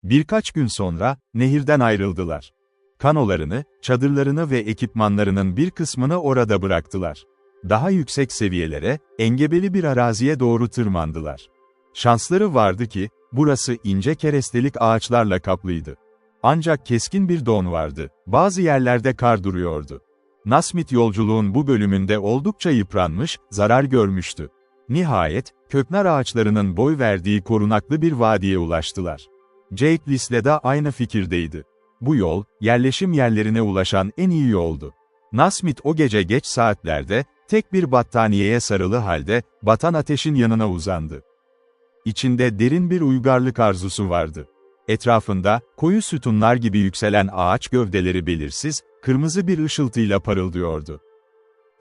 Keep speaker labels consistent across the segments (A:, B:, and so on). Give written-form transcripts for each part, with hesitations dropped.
A: Birkaç gün sonra, nehirden ayrıldılar. Kanolarını, çadırlarını ve ekipmanlarının bir kısmını orada bıraktılar. Daha yüksek seviyelere, engebeli bir araziye doğru tırmandılar. Şansları vardı ki, burası ince kerestelik ağaçlarla kaplıydı. Ancak keskin bir don vardı, bazı yerlerde kar duruyordu. Nasmit yolculuğun bu bölümünde oldukça yıpranmış, zarar görmüştü. Nihayet, köknar ağaçlarının boy verdiği korunaklı bir vadiye ulaştılar. Jake Lisle de aynı fikirdeydi. Bu yol, yerleşim yerlerine ulaşan en iyi yoldu. Nasmit o gece geç saatlerde, tek bir battaniyeye sarılı halde, batan ateşin yanına uzandı. İçinde derin bir uygarlık arzusu vardı. Etrafında, koyu sütunlar gibi yükselen ağaç gövdeleri belirsiz, kırmızı bir ışıltıyla parıldıyordu.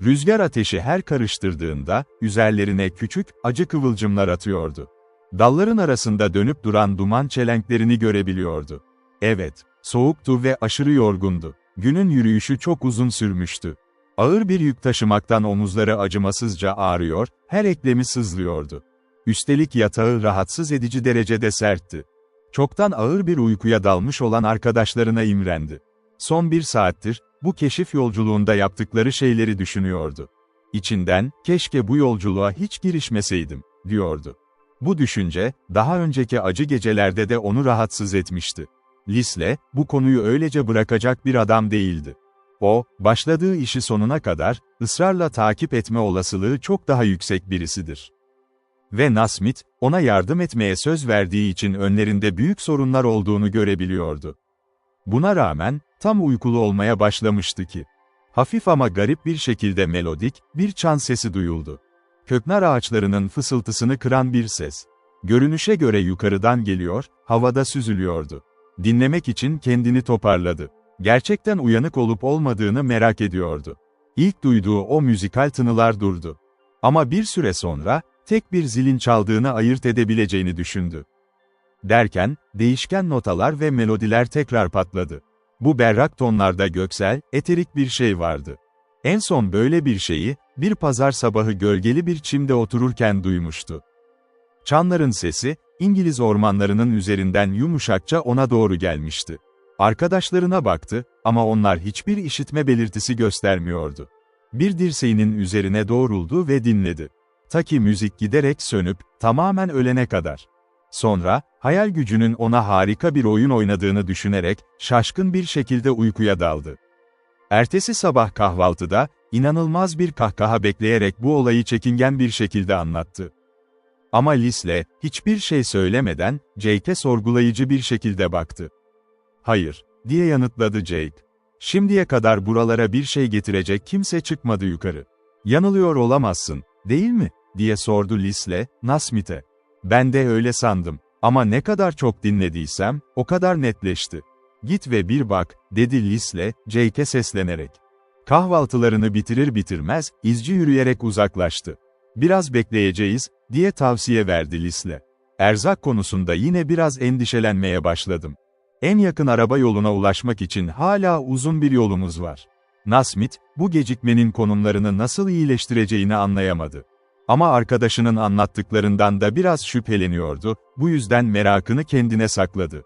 A: Rüzgar ateşi her karıştırdığında, üzerlerine küçük, acı kıvılcımlar atıyordu. Dalların arasında dönüp duran duman çelenklerini görebiliyordu. Evet, soğuktu ve aşırı yorgundu. Günün yürüyüşü çok uzun sürmüştü. Ağır bir yük taşımaktan omuzları acımasızca ağrıyor, her eklemi sızlıyordu. Üstelik yatağı rahatsız edici derecede sertti. Çoktan ağır bir uykuya dalmış olan arkadaşlarına imrendi. Son bir saattir, bu keşif yolculuğunda yaptıkları şeyleri düşünüyordu. İçinden, keşke bu yolculuğa hiç girişmeseydim, diyordu. Bu düşünce, daha önceki acı gecelerde de onu rahatsız etmişti. Lisle, bu konuyu öylece bırakacak bir adam değildi. O, başladığı işi sonuna kadar, ısrarla takip etme olasılığı çok daha yüksek birisidir. Ve Nasmit, ona yardım etmeye söz verdiği için önlerinde büyük sorunlar olduğunu görebiliyordu. Buna rağmen, tam uykulu olmaya başlamıştı ki. Hafif ama garip bir şekilde melodik, bir çan sesi duyuldu. Köknar ağaçlarının fısıltısını kıran bir ses. Görünüşe göre yukarıdan geliyor, havada süzülüyordu. Dinlemek için kendini toparladı. Gerçekten uyanık olup olmadığını merak ediyordu. İlk duyduğu o müzikal tınılar durdu. Ama bir süre sonra, tek bir zilin çaldığını ayırt edebileceğini düşündü. Derken, değişken notalar ve melodiler tekrar patladı. Bu berrak tonlarda göksel, eterik bir şey vardı. En son böyle bir şeyi, bir pazar sabahı gölgeli bir çimde otururken duymuştu. Çanların sesi, İngiliz ormanlarının üzerinden yumuşakça ona doğru gelmişti. Arkadaşlarına baktı, ama onlar hiçbir işitme belirtisi göstermiyordu. Bir dirseğinin üzerine doğruldu ve dinledi. Ta ki müzik giderek sönüp, tamamen ölene kadar. Sonra, hayal gücünün ona harika bir oyun oynadığını düşünerek, şaşkın bir şekilde uykuya daldı. Ertesi sabah kahvaltıda, inanılmaz bir kahkaha bekleyerek bu olayı çekingen bir şekilde anlattı. Ama Lisle, hiçbir şey söylemeden, Jake'e sorgulayıcı bir şekilde baktı. "Hayır," diye yanıtladı Jake. "Şimdiye kadar buralara bir şey getirecek kimse çıkmadı yukarı." "Yanılıyor olamazsın, değil mi?" diye sordu Lisle, Nasmit'e. "Ben de öyle sandım. Ama ne kadar çok dinlediysem, o kadar netleşti." "Git ve bir bak," dedi Lisle, Jake'e seslenerek. Kahvaltılarını bitirir bitirmez, izci yürüyerek uzaklaştı. "Biraz bekleyeceğiz," diye tavsiye verdi Lisle. "Erzak konusunda yine biraz endişelenmeye başladım. En yakın araba yoluna ulaşmak için hala uzun bir yolumuz var." Nasmit, bu gecikmenin konumlarını nasıl iyileştireceğini anlayamadı. Ama arkadaşının anlattıklarından da biraz şüpheleniyordu, bu yüzden merakını kendine sakladı.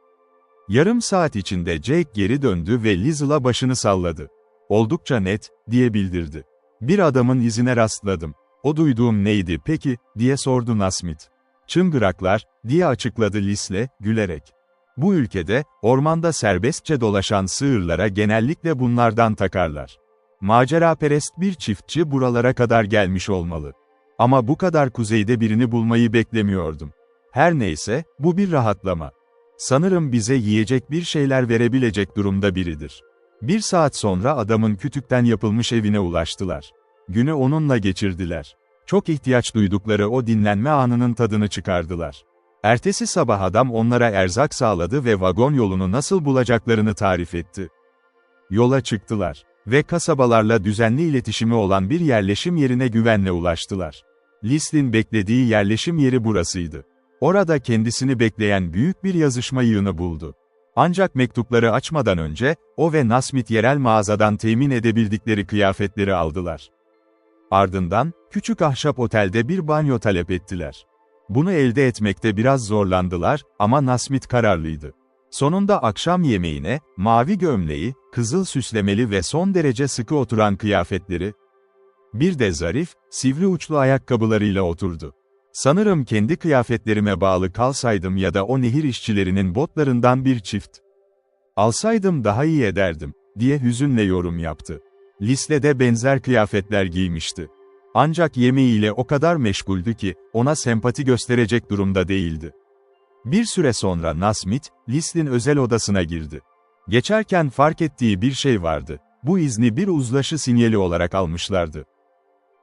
A: Yarım saat içinde Jake geri döndü ve Lizel'a başını salladı. "Oldukça net," diye bildirdi. "Bir adamın izine rastladım." "O duyduğum neydi peki?" diye sordu Nasmit. "Çıngıraklar," diye açıkladı Lisle, gülerek. "Bu ülkede, ormanda serbestçe dolaşan sığırlara genellikle bunlardan takarlar. Maceraperest bir çiftçi buralara kadar gelmiş olmalı. Ama bu kadar kuzeyde birini bulmayı beklemiyordum. Her neyse, bu bir rahatlama. Sanırım bize yiyecek bir şeyler verebilecek durumda biridir." Bir saat sonra adamın kütükten yapılmış evine ulaştılar. Günü onunla geçirdiler. Çok ihtiyaç duydukları o dinlenme anının tadını çıkardılar. Ertesi sabah adam onlara erzak sağladı ve vagon yolunu nasıl bulacaklarını tarif etti. Yola çıktılar ve kasabalarla düzenli iletişimi olan bir yerleşim yerine güvenle ulaştılar. Lis'in beklediği yerleşim yeri burasıydı. Orada kendisini bekleyen büyük bir yazışma yığını buldu. Ancak mektupları açmadan önce, o ve Nasmit yerel mağazadan temin edebildikleri kıyafetleri aldılar. Ardından, küçük ahşap otelde bir banyo talep ettiler. Bunu elde etmekte biraz zorlandılar, ama Nasmit kararlıydı. Sonunda akşam yemeğine, mavi gömleği, kızıl süslemeli ve son derece sıkı oturan kıyafetleri, bir de zarif, sivri uçlu ayakkabılarıyla oturdu. Sanırım kendi kıyafetlerime bağlı kalsaydım ya da o nehir işçilerinin botlarından bir çift alsaydım daha iyi ederdim, diye hüzünle yorum yaptı. Lisle de benzer kıyafetler giymişti. Ancak yemeğiyle o kadar meşguldü ki, ona sempati gösterecek durumda değildi. Bir süre sonra Nasmith, Lisl'in özel odasına girdi. Geçerken fark ettiği bir şey vardı. Bu izni bir uzlaşı sinyali olarak almışlardı.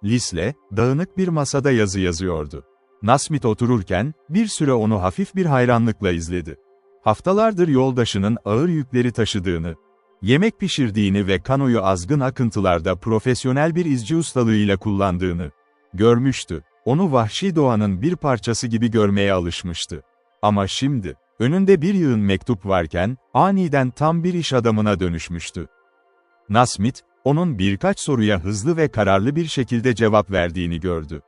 A: Lisle, dağınık bir masada yazı yazıyordu. Nasmith otururken, bir süre onu hafif bir hayranlıkla izledi. Haftalardır yoldaşının ağır yükleri taşıdığını, yemek pişirdiğini ve kanoyu azgın akıntılarda profesyonel bir izci ustalığıyla kullandığını görmüştü. Onu vahşi doğanın bir parçası gibi görmeye alışmıştı. Ama şimdi, önünde bir yığın mektup varken, aniden tam bir iş adamına dönüşmüştü. Nasmith, onun birkaç soruya hızlı ve kararlı bir şekilde cevap verdiğini gördü.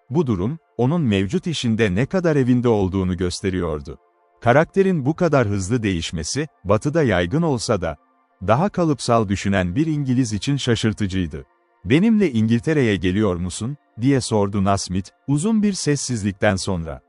A: Bu durum, onun mevcut işinde ne kadar evinde olduğunu gösteriyordu. Karakterin bu kadar hızlı değişmesi, Batı'da yaygın olsa da, daha kalıpsal düşünen bir İngiliz için şaşırtıcıydı. "Benimle İngiltere'ye geliyor musun?" diye sordu Nasmith, uzun bir sessizlikten sonra.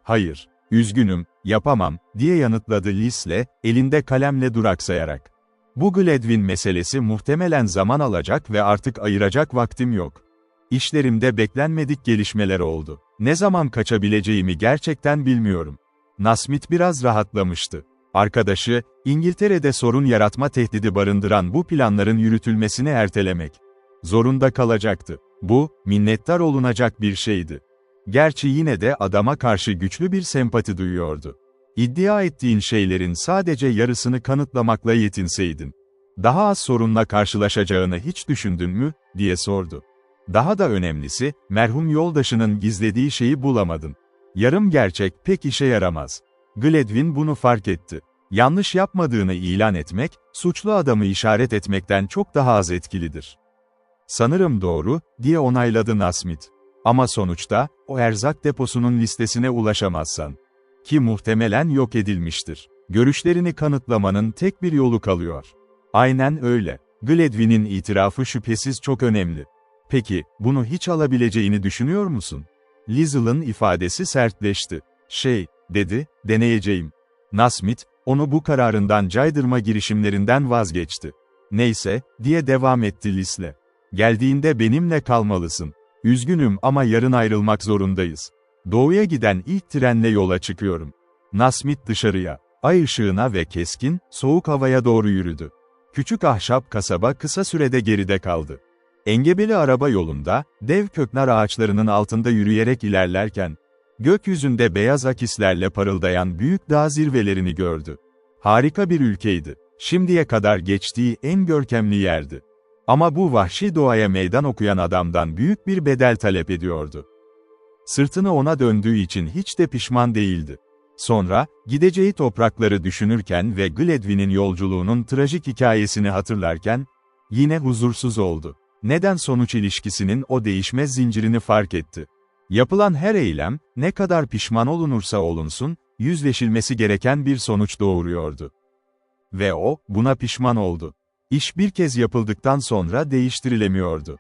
A: "Hayır, üzgünüm, yapamam," diye yanıtladı Lisle, elinde kalemle duraksayarak. "Bu Gladwin meselesi muhtemelen zaman alacak ve artık ayıracak vaktim yok. İşlerimde beklenmedik gelişmeler oldu. Ne zaman kaçabileceğimi gerçekten bilmiyorum." Nasmith biraz rahatlamıştı. Arkadaşı, İngiltere'de sorun yaratma tehdidi barındıran bu planların yürütülmesini ertelemek zorunda kalacaktı. Bu, minnettar olunacak bir şeydi. Gerçi yine de adama karşı güçlü bir sempati duyuyordu. "İddia ettiğin şeylerin sadece yarısını kanıtlamakla yetinseydin, daha az sorunla karşılaşacağını hiç düşündün mü?" diye sordu. "Daha da önemlisi, merhum yoldaşının gizlediği şeyi bulamadın. Yarım gerçek pek işe yaramaz." Gladwin bunu fark etti. Yanlış yapmadığını ilan etmek, suçlu adamı işaret etmekten çok daha az etkilidir. "Sanırım doğru," diye onayladı Nasmith. "Ama sonuçta, o erzak deposunun listesine ulaşamazsan, ki muhtemelen yok edilmiştir, görüşlerini kanıtlamanın tek bir yolu kalıyor." "Aynen öyle." Gladwin'in itirafı şüphesiz çok önemli. "Peki, bunu hiç alabileceğini düşünüyor musun?" Lizel'ın ifadesi sertleşti. Dedi, "deneyeceğim." Nasmith, onu bu kararından caydırma girişimlerinden vazgeçti. "Neyse," diye devam etti Lisle. "Geldiğinde benimle kalmalısın. Üzgünüm ama yarın ayrılmak zorundayız. Doğuya giden ilk trenle yola çıkıyorum." Nasmith dışarıya, ay ışığına ve keskin, soğuk havaya doğru yürüdü. Küçük ahşap kasaba kısa sürede geride kaldı. Engebeli araba yolunda, dev köknar ağaçlarının altında yürüyerek ilerlerken, gökyüzünde beyaz akislerle parıldayan büyük dağ zirvelerini gördü. Harika bir ülkeydi. Şimdiye kadar geçtiği en görkemli yerdi. Ama bu vahşi doğaya meydan okuyan adamdan büyük bir bedel talep ediyordu. Sırtını ona döndüğü için hiç de pişman değildi. Sonra, gideceği toprakları düşünürken ve Gladwin'in yolculuğunun trajik hikayesini hatırlarken, yine huzursuz oldu. Neden-sonuç ilişkisinin o değişmez zincirini fark etti. Yapılan her eylem, ne kadar pişman olunursa olunsun, yüzleşilmesi gereken bir sonuç doğuruyordu. Ve o, buna pişman oldu. İş bir kez yapıldıktan sonra değiştirilemiyordu.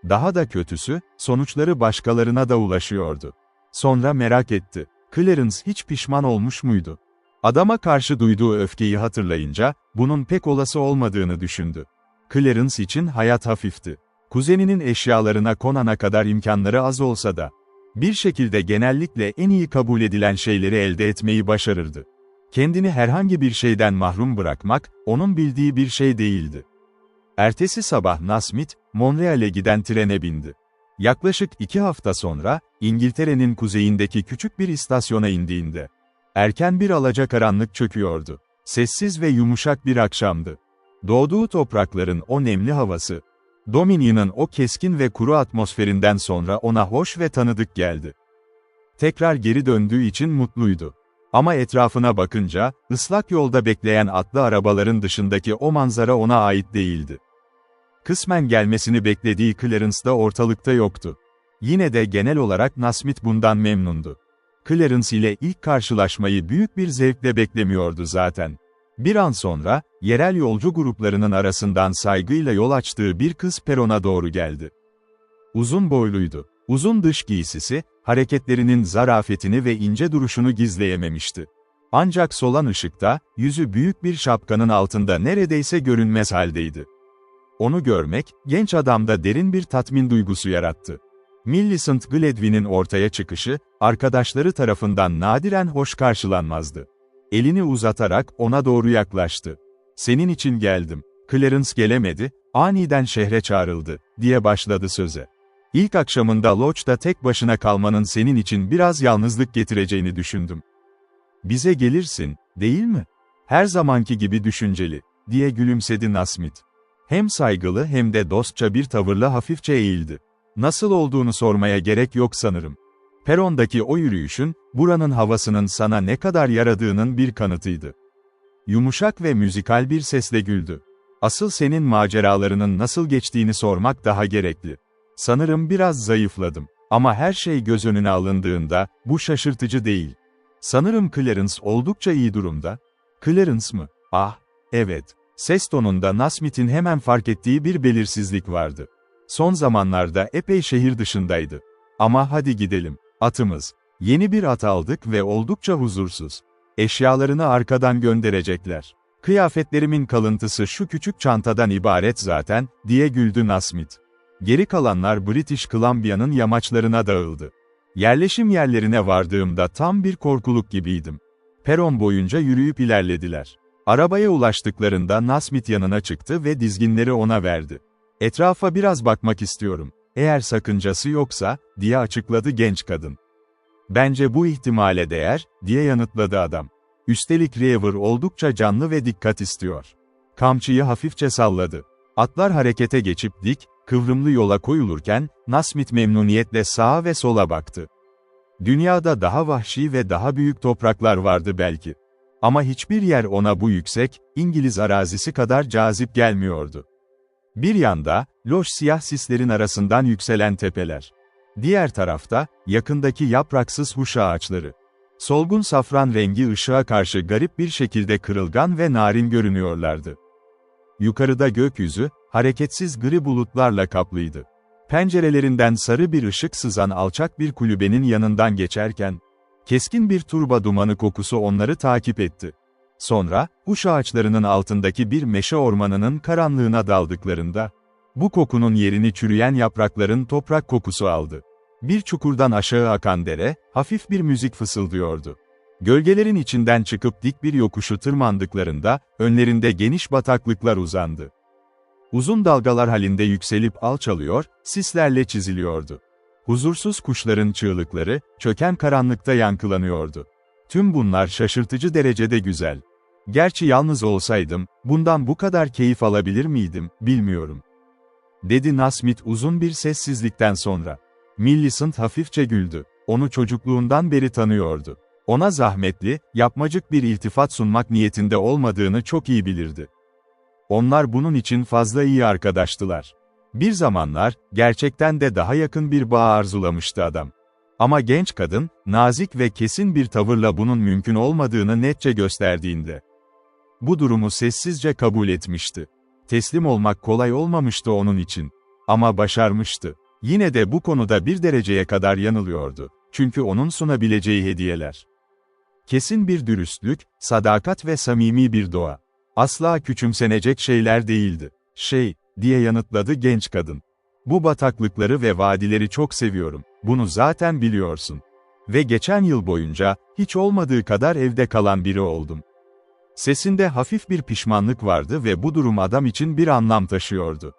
A: Daha da kötüsü, sonuçları başkalarına da ulaşıyordu. Sonra merak etti. Clarence hiç pişman olmuş muydu? Adama karşı duyduğu öfkeyi hatırlayınca, bunun pek olası olmadığını düşündü. Clarence için hayat hafifti. Kuzeninin eşyalarına konana kadar imkanları az olsa da, bir şekilde genellikle en iyi kabul edilen şeyleri elde etmeyi başarırdı. Kendini herhangi bir şeyden mahrum bırakmak, onun bildiği bir şey değildi. Ertesi sabah Nasmith, Montreal'e giden trene bindi. Yaklaşık 2 hafta sonra, İngiltere'nin kuzeyindeki küçük bir istasyona indiğinde, erken bir alacakaranlık çöküyordu. Sessiz ve yumuşak bir akşamdı. Doğduğu toprakların o nemli havası, Dominion'ın o keskin ve kuru atmosferinden sonra ona hoş ve tanıdık geldi. Tekrar geri döndüğü için mutluydu. Ama etrafına bakınca, ıslak yolda bekleyen atlı arabaların dışındaki o manzara ona ait değildi. Kısmen gelmesini beklediği Clarence da ortalıkta yoktu. Yine de genel olarak Nasmith bundan memnundu. Clarence ile ilk karşılaşmayı büyük bir zevkle beklemiyordu zaten. Bir an sonra, yerel yolcu gruplarının arasından saygıyla yol açtığı bir kız perona doğru geldi. Uzun boyluydu. Uzun dış giysisi, hareketlerinin zarafetini ve ince duruşunu gizleyememişti. Ancak solan ışıkta, yüzü büyük bir şapkanın altında neredeyse görünmez haldeydi. Onu görmek, genç adamda derin bir tatmin duygusu yarattı. Millicent Gladwyn'in ortaya çıkışı, arkadaşları tarafından nadiren hoş karşılanmazdı. Elini uzatarak ona doğru yaklaştı. "Senin için geldim. Clarence gelemedi, aniden şehre çağrıldı," diye başladı söze. "İlk akşamında Lodge'da tek başına kalmanın senin için biraz yalnızlık getireceğini düşündüm. Bize gelirsin, değil mi?" "Her zamanki gibi düşünceli," diye gülümsedi Nasmith. Hem saygılı hem de dostça bir tavırla hafifçe eğildi. "Nasıl olduğunu sormaya gerek yok sanırım. Perondaki o yürüyüşün, buranın havasının sana ne kadar yaradığının bir kanıtıydı." Yumuşak ve müzikal bir sesle güldü. "Asıl senin maceralarının nasıl geçtiğini sormak daha gerekli. Sanırım biraz zayıfladım. Ama her şey göz önüne alındığında, bu şaşırtıcı değil. Sanırım Clarence oldukça iyi durumda." "Clarence mı? Ah, evet." Ses tonunda Nasmith'in hemen fark ettiği bir belirsizlik vardı. "Son zamanlarda epey şehir dışındaydı. Ama hadi gidelim. Atımız. Yeni bir at aldık ve oldukça huzursuz. Eşyalarını arkadan gönderecekler. Kıyafetlerimin kalıntısı şu küçük çantadan ibaret zaten," diye güldü Nasmith. "Geri kalanlar British Columbia'nın yamaçlarına dağıldı. Yerleşim yerlerine vardığımda tam bir korkuluk gibiydim." Peron boyunca yürüyüp ilerlediler. Arabaya ulaştıklarında Nasmith yanına çıktı ve dizginleri ona verdi. "Etrafa biraz bakmak istiyorum. Eğer sakıncası yoksa," diye açıkladı genç kadın. "Bence bu ihtimale değer," diye yanıtladı adam. "Üstelik River oldukça canlı ve dikkat istiyor." Kamçıyı hafifçe salladı. Atlar harekete geçip dik, kıvrımlı yola koyulurken, Nasmith memnuniyetle sağa ve sola baktı. Dünyada daha vahşi ve daha büyük topraklar vardı belki. Ama hiçbir yer ona bu yüksek, İngiliz arazisi kadar cazip gelmiyordu. Bir yanda, loş siyah sislerin arasından yükselen tepeler. Diğer tarafta, yakındaki yapraksız huş ağaçları. Solgun safran rengi ışığa karşı garip bir şekilde kırılgan ve narin görünüyorlardı. Yukarıda gökyüzü, hareketsiz gri bulutlarla kaplıydı. Pencerelerinden sarı bir ışık sızan alçak bir kulübenin yanından geçerken, keskin bir turba dumanı kokusu onları takip etti. Sonra, huş ağaçlarının altındaki bir meşe ormanının karanlığına daldıklarında, bu kokunun yerini çürüyen yaprakların toprak kokusu aldı. Bir çukurdan aşağı akan dere, hafif bir müzik fısıldıyordu. Gölgelerin içinden çıkıp dik bir yokuşu tırmandıklarında, önlerinde geniş bataklıklar uzandı. Uzun dalgalar halinde yükselip alçalıyor, sislerle çiziliyordu. Huzursuz kuşların çığlıkları, çöken karanlıkta yankılanıyordu. Tüm bunlar şaşırtıcı derecede güzel. "Gerçi yalnız olsaydım, bundan bu kadar keyif alabilir miydim, bilmiyorum," dedi Nasmith uzun bir sessizlikten sonra. Millicent hafifçe güldü. Onu çocukluğundan beri tanıyordu. Ona zahmetli, yapmacık bir iltifat sunmak niyetinde olmadığını çok iyi bilirdi. Onlar bunun için fazla iyi arkadaştılar. Bir zamanlar, gerçekten de daha yakın bir bağ arzulamıştı adam. Ama genç kadın, nazik ve kesin bir tavırla bunun mümkün olmadığını netçe gösterdiğinde, bu durumu sessizce kabul etmişti. Teslim olmak kolay olmamıştı onun için. Ama başarmıştı. Yine de bu konuda bir dereceye kadar yanılıyordu. Çünkü onun sunabileceği hediyeler. Kesin bir dürüstlük, sadakat ve samimi bir doğa. Asla küçümsenecek şeyler değildi. Diye yanıtladı genç kadın. "Bu bataklıkları ve vadileri çok seviyorum. Bunu zaten biliyorsun. Ve geçen yıl boyunca, hiç olmadığı kadar evde kalan biri oldum." Sesinde hafif bir pişmanlık vardı ve bu durum adam için bir anlam taşıyordu.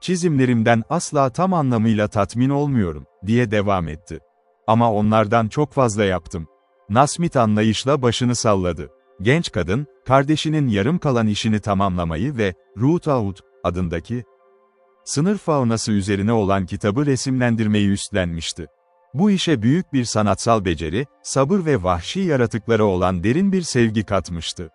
A: "Çizimlerimden asla tam anlamıyla tatmin olmuyorum," diye devam etti. "Ama onlardan çok fazla yaptım." Nasmith anlayışla başını salladı. Genç kadın, kardeşinin yarım kalan işini tamamlamayı ve Root Out adındaki sınır faunası üzerine olan kitabı resimlendirmeyi üstlenmişti. Bu işe büyük bir sanatsal beceri, sabır ve vahşi yaratıklara olan derin bir sevgi katmıştı.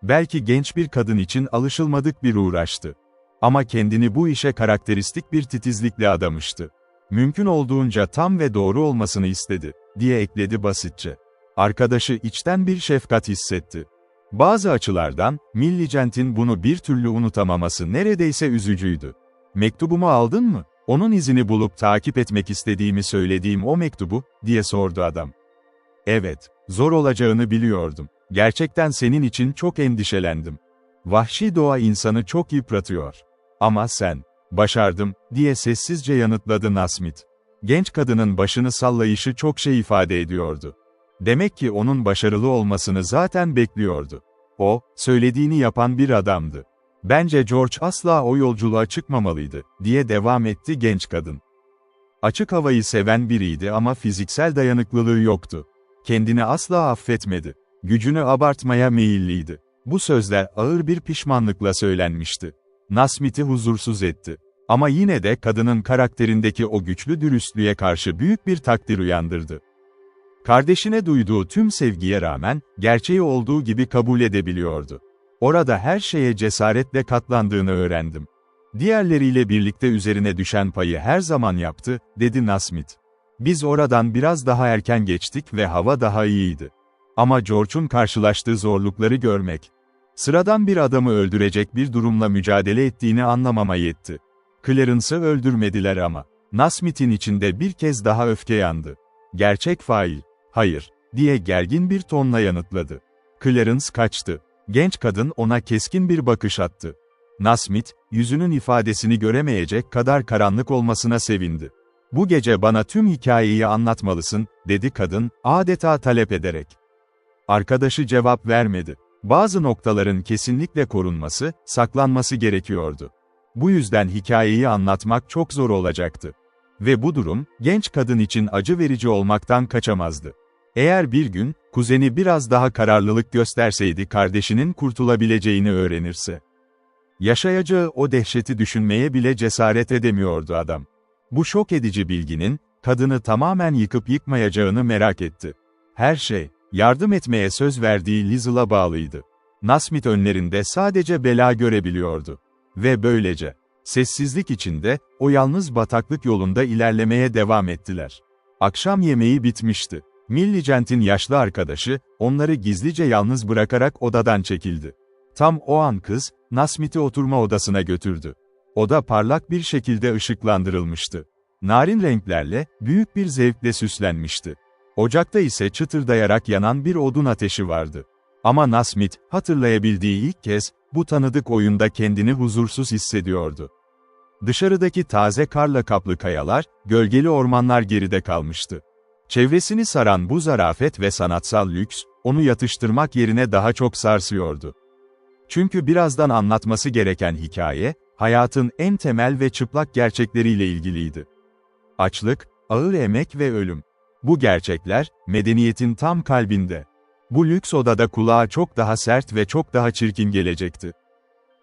A: Belki genç bir kadın için alışılmadık bir uğraştı. Ama kendini bu işe karakteristik bir titizlikle adamıştı. Mümkün olduğunca tam ve doğru olmasını istedi. diye ekledi basitçe. Arkadaşı içten bir şefkat hissetti. Bazı açılardan, Millicent'in bunu bir türlü unutamaması neredeyse üzücüydü. "Mektubumu aldın mı? Onun izini bulup takip etmek istediğimi söylediğim o mektubu," diye sordu adam. "Evet, zor olacağını biliyordum. Gerçekten senin için çok endişelendim. Vahşi doğa insanı çok yıpratıyor. Ama sen." "Başardım," diye sessizce yanıtladı Nasmit. Genç kadının başını sallayışı çok şey ifade ediyordu. Demek ki onun başarılı olmasını zaten bekliyordu. O, söylediğini yapan bir adamdı. "Bence George asla o yolculuğa çıkmamalıydı," diye devam etti genç kadın. Açık havayı seven biriydi ama fiziksel dayanıklılığı yoktu. Kendini asla affetmedi. Gücünü abartmaya meyilliydi. Bu sözler ağır bir pişmanlıkla söylenmişti. Nasmit'i huzursuz etti. Ama yine de kadının karakterindeki o güçlü dürüstlüğe karşı büyük bir takdir uyandırdı. Kardeşine duyduğu tüm sevgiye rağmen, gerçeği olduğu gibi kabul edebiliyordu. "Orada her şeye cesaretle katlandığını öğrendim. Diğerleriyle birlikte üzerine düşen payı her zaman yaptı," dedi Nasmit. "Biz oradan biraz daha erken geçtik ve hava daha iyiydi. Ama George'un karşılaştığı zorlukları görmek, sıradan bir adamı öldürecek bir durumla mücadele ettiğini anlamama yetti. Clarence'ı öldürmediler ama." Nasmit'in içinde bir kez daha öfke yandı. "Gerçek fail, hayır," diye gergin bir tonla yanıtladı. Clarence kaçtı. Genç kadın ona keskin bir bakış attı. Nasmit, yüzünün ifadesini göremeyecek kadar karanlık olmasına sevindi. "Bu gece bana tüm hikayeyi anlatmalısın," dedi kadın, adeta talep ederek. Arkadaşı cevap vermedi. Bazı noktaların kesinlikle korunması, saklanması gerekiyordu. Bu yüzden hikayeyi anlatmak çok zor olacaktı. Ve bu durum, genç kadın için acı verici olmaktan kaçamazdı. Eğer bir gün, kuzeni biraz daha kararlılık gösterseydi kardeşinin kurtulabileceğini öğrenirse. Yaşayacağı o dehşeti düşünmeye bile cesaret edemiyordu adam. Bu şok edici bilginin, kadını tamamen yıkıp yıkmayacağını merak etti. Her şey, yardım etmeye söz verdiği Liesl'a bağlıydı. Nasmit önlerinde sadece bela görebiliyordu. Ve böylece, sessizlik içinde, o yalnız bataklık yolunda ilerlemeye devam ettiler. Akşam yemeği bitmişti. Millicent'in yaşlı arkadaşı, onları gizlice yalnız bırakarak odadan çekildi. Tam o an kız, Nasmit'i oturma odasına götürdü. Oda parlak bir şekilde ışıklandırılmıştı. Narin renklerle, büyük bir zevkle süslenmişti. Ocakta ise çıtırdayarak yanan bir odun ateşi vardı. Ama Nasmit, hatırlayabildiği ilk kez, bu tanıdık oyunda kendini huzursuz hissediyordu. Dışarıdaki taze karla kaplı kayalar, gölgeli ormanlar geride kalmıştı. Çevresini saran bu zarafet ve sanatsal lüks, onu yatıştırmak yerine daha çok sarsıyordu. Çünkü birazdan anlatması gereken hikaye, hayatın en temel ve çıplak gerçekleriyle ilgiliydi. Açlık, ağır emek ve ölüm. Bu gerçekler, medeniyetin tam kalbinde. Bu lüks odada kulağa çok daha sert ve çok daha çirkin gelecekti.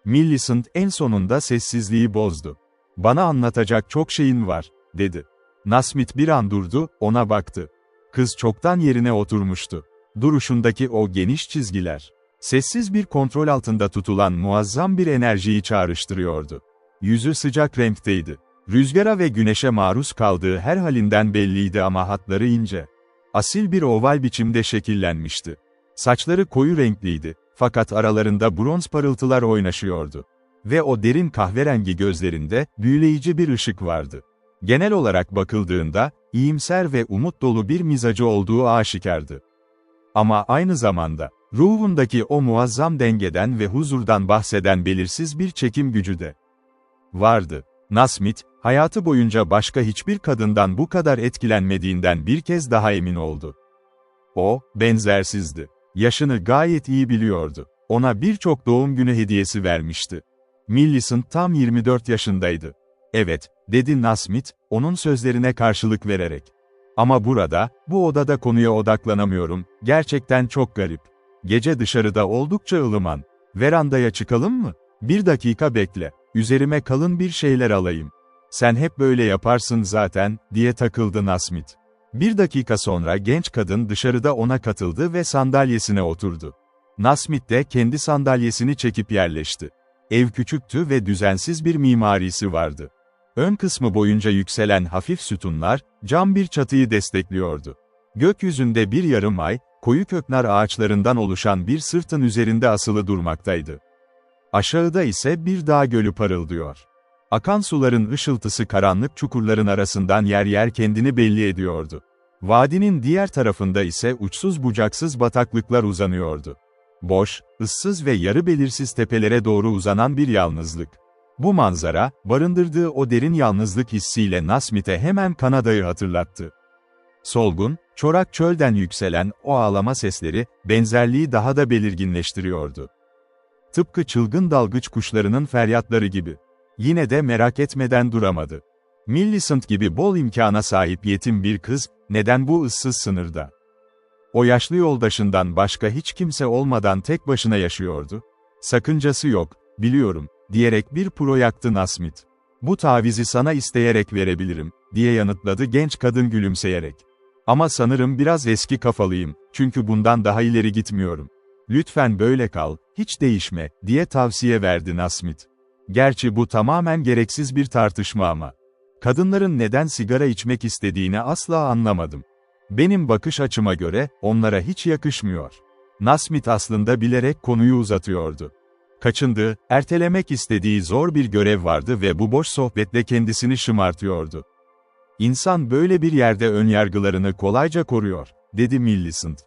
A: Millicent en sonunda sessizliği bozdu. "Bana anlatacak çok şeyin var," dedi. Nasmit bir an durdu, ona baktı. Kız çoktan yerine oturmuştu. Duruşundaki o geniş çizgiler, sessiz bir kontrol altında tutulan muazzam bir enerjiyi çağrıştırıyordu. Yüzü sıcak renkteydi. Rüzgara ve güneşe maruz kaldığı her halinden belliydi ama hatları ince. Asil bir oval biçimde şekillenmişti. Saçları koyu renkliydi, fakat aralarında bronz parıltılar oynaşıyordu. Ve o derin kahverengi gözlerinde, büyüleyici bir ışık vardı. Genel olarak bakıldığında, iyimser ve umut dolu bir mizacı olduğu aşikardı. Ama aynı zamanda, ruhundaki o muazzam dengeden ve huzurdan bahseden belirsiz bir çekim gücü de vardı. Nasmit, hayatı boyunca başka hiçbir kadından bu kadar etkilenmediğinden bir kez daha emin oldu. O, benzersizdi. Yaşını gayet iyi biliyordu. Ona birçok doğum günü hediyesi vermişti. Millicent tam 24 yaşındaydı. "Evet," dedi Nasmit, onun sözlerine karşılık vererek. "Ama burada, bu odada konuya odaklanamıyorum, gerçekten çok garip. Gece dışarıda oldukça ılıman. Verandaya çıkalım mı?" "Bir dakika bekle, üzerime kalın bir şeyler alayım." "Sen hep böyle yaparsın zaten," diye takıldı Nasmit. Bir dakika sonra genç kadın dışarıda ona katıldı ve sandalyesine oturdu. Nasmit de kendi sandalyesini çekip yerleşti. Ev küçüktü ve düzensiz bir mimarisi vardı. Ön kısmı boyunca yükselen hafif sütunlar, cam bir çatıyı destekliyordu. Gökyüzünde bir yarım ay, koyu köknar ağaçlarından oluşan bir sırtın üzerinde asılı durmaktaydı. Aşağıda ise bir dağ gölü parıldıyor. Akan suların ışıltısı karanlık çukurların arasından yer yer kendini belli ediyordu. Vadinin diğer tarafında ise uçsuz bucaksız bataklıklar uzanıyordu. Boş, ıssız ve yarı belirsiz tepelere doğru uzanan bir yalnızlık. Bu manzara, barındırdığı o derin yalnızlık hissiyle Nasmith'e hemen Kanada'yı hatırlattı. Solgun, çorak çölden yükselen o ağlama sesleri, benzerliği daha da belirginleştiriyordu. Tıpkı çılgın dalgıç kuşlarının feryatları gibi. Yine de merak etmeden duramadı. Millicent gibi bol imkana sahip yetim bir kız, neden bu ıssız sınırda? O yaşlı yoldaşından başka hiç kimse olmadan tek başına yaşıyordu. Sakıncası yok, biliyorum, diyerek bir puro yaktı Nasmith. Bu tavizi sana isteyerek verebilirim, diye yanıtladı genç kadın gülümseyerek. Ama sanırım biraz eski kafalıyım, çünkü bundan daha ileri gitmiyorum. Lütfen böyle kal, hiç değişme, diye tavsiye verdi Nasmith. Gerçi bu tamamen gereksiz bir tartışma ama. Kadınların neden sigara içmek istediğini asla anlamadım. Benim bakış açıma göre, onlara hiç yakışmıyor. Nasmith aslında bilerek konuyu uzatıyordu. Kaçındığı, ertelemek istediği zor bir görev vardı ve bu boş sohbetle kendisini şımartıyordu. İnsan böyle bir yerde önyargılarını kolayca koruyor, dedi Millicent.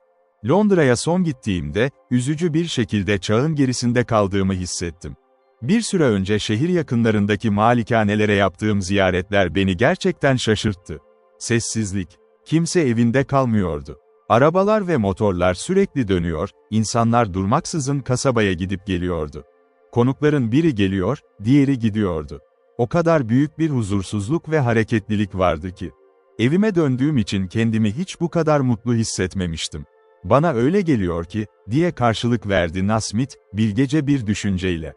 A: Londra'ya son gittiğimde, üzücü bir şekilde çağın gerisinde kaldığımı hissettim. Bir süre önce şehir yakınlarındaki malikanelere yaptığım ziyaretler beni gerçekten şaşırttı. Sessizlik. Kimse evinde kalmıyordu. Arabalar ve motorlar sürekli dönüyor, insanlar durmaksızın kasabaya gidip geliyordu. Konukların biri geliyor, diğeri gidiyordu. O kadar büyük bir huzursuzluk ve hareketlilik vardı ki. Evime döndüğüm için kendimi hiç bu kadar mutlu hissetmemiştim. Bana öyle geliyor ki, diye karşılık verdi Nasmith, bilgece bir düşünceyle.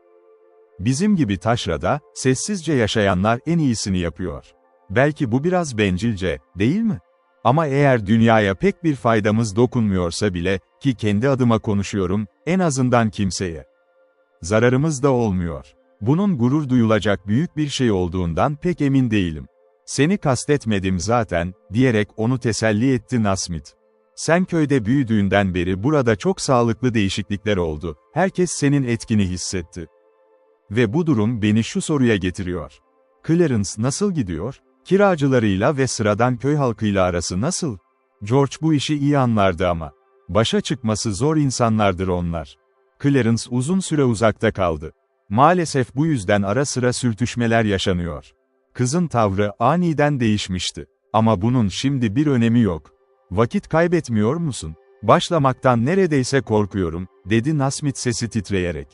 A: Bizim gibi taşrada, sessizce yaşayanlar en iyisini yapıyor. Belki bu biraz bencilce, değil mi? Ama eğer dünyaya pek bir faydamız dokunmuyorsa bile, ki kendi adıma konuşuyorum, en azından kimseye zararımız da olmuyor. Bunun gurur duyulacak büyük bir şey olduğundan pek emin değilim. Seni kastetmedim zaten, diyerek onu teselli etti Nasmith. Sen köyde büyüdüğünden beri burada çok sağlıklı değişiklikler oldu, herkes senin etkini hissetti. Ve bu durum beni şu soruya getiriyor. Clarence nasıl gidiyor? Kiracılarıyla ve sıradan köy halkıyla arası nasıl? George bu işi iyi anlardı ama. Başa çıkması zor insanlardır onlar. Clarence uzun süre uzakta kaldı. Maalesef bu yüzden ara sıra sürtüşmeler yaşanıyor. Kızın tavrı aniden değişmişti. Ama bunun şimdi bir önemi yok. Vakit kaybetmiyor musun? Başlamaktan neredeyse korkuyorum, dedi Nasmith sesi titreyerek.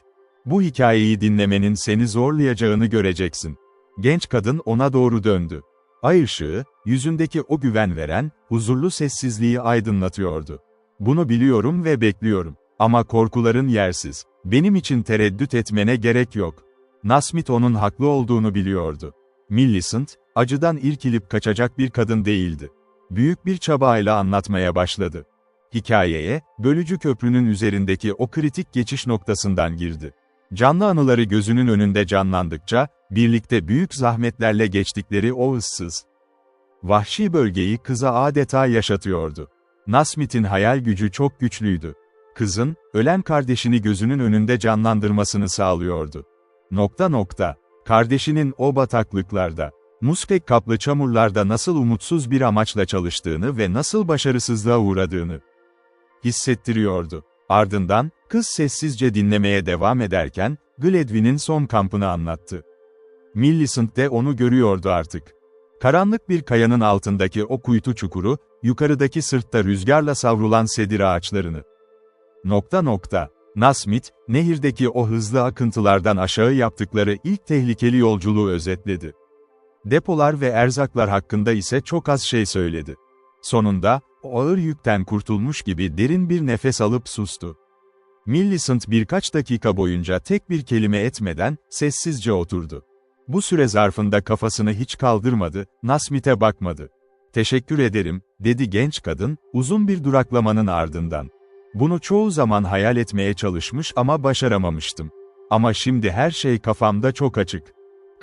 A: Bu hikayeyi dinlemenin seni zorlayacağını göreceksin. Genç kadın ona doğru döndü. Ay ışığı, yüzündeki o güven veren, huzurlu sessizliği aydınlatıyordu. Bunu biliyorum ve bekliyorum. Ama korkuların yersiz. Benim için tereddüt etmene gerek yok. Nasmith onun haklı olduğunu biliyordu. Millicent, acıdan irkilip kaçacak bir kadın değildi. Büyük bir çabayla anlatmaya başladı. Hikayeye, bölücü köprünün üzerindeki o kritik geçiş noktasından girdi. Canlı anıları gözünün önünde canlandıkça, birlikte büyük zahmetlerle geçtikleri o ıssız, vahşi bölgeyi kıza adeta yaşatıyordu. Nasmith'in hayal gücü çok güçlüydü. Kızın, ölen kardeşini gözünün önünde canlandırmasını sağlıyordu. Kardeşinin o bataklıklarda, muskek kaplı çamurlarda nasıl umutsuz bir amaçla çalıştığını ve nasıl başarısızlığa uğradığını hissettiriyordu. Ardından, kız sessizce dinlemeye devam ederken, Gladwyn'in son kampını anlattı. Millicent de onu görüyordu artık. Karanlık bir kayanın altındaki o kuytu çukuru, yukarıdaki sırtta rüzgarla savrulan sedir ağaçlarını. Nasmith, nehirdeki o hızlı akıntılardan aşağı yaptıkları ilk tehlikeli yolculuğu özetledi. Depolar ve erzaklar hakkında ise çok az şey söyledi. Sonunda, o ağır yükten kurtulmuş gibi derin bir nefes alıp sustu. Millicent birkaç dakika boyunca tek bir kelime etmeden, sessizce oturdu. Bu süre zarfında kafasını hiç kaldırmadı, Nasmith'e bakmadı. "Teşekkür ederim," dedi genç kadın, uzun bir duraklamanın ardından. "Bunu çoğu zaman hayal etmeye çalışmış ama başaramamıştım. Ama şimdi her şey kafamda çok açık.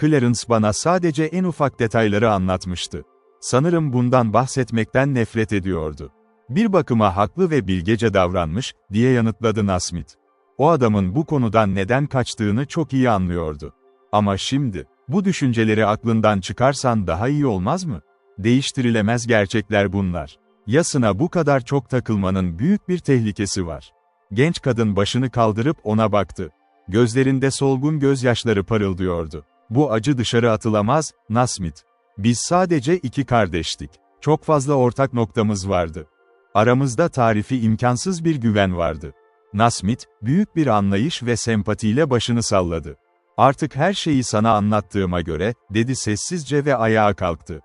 A: Clarence bana sadece en ufak detayları anlatmıştı. Sanırım bundan bahsetmekten nefret ediyordu. Bir bakıma haklı ve bilgece davranmış, diye yanıtladı Nasmith. O adamın bu konudan neden kaçtığını çok iyi anlıyordu. Ama şimdi, bu düşünceleri aklından çıkarsan daha iyi olmaz mı? Değiştirilemez gerçekler bunlar. Yasına bu kadar çok takılmanın büyük bir tehlikesi var. Genç kadın başını kaldırıp ona baktı. Gözlerinde solgun gözyaşları parıldıyordu. Bu acı dışarı atılamaz, Nasmith. Biz sadece iki kardeştik. Çok fazla ortak noktamız vardı. Aramızda tarifi imkansız bir güven vardı. Nasmith, büyük bir anlayış ve sempatiyle başını salladı. Artık her şeyi sana anlattığıma göre, dedi sessizce ve ayağa kalktı.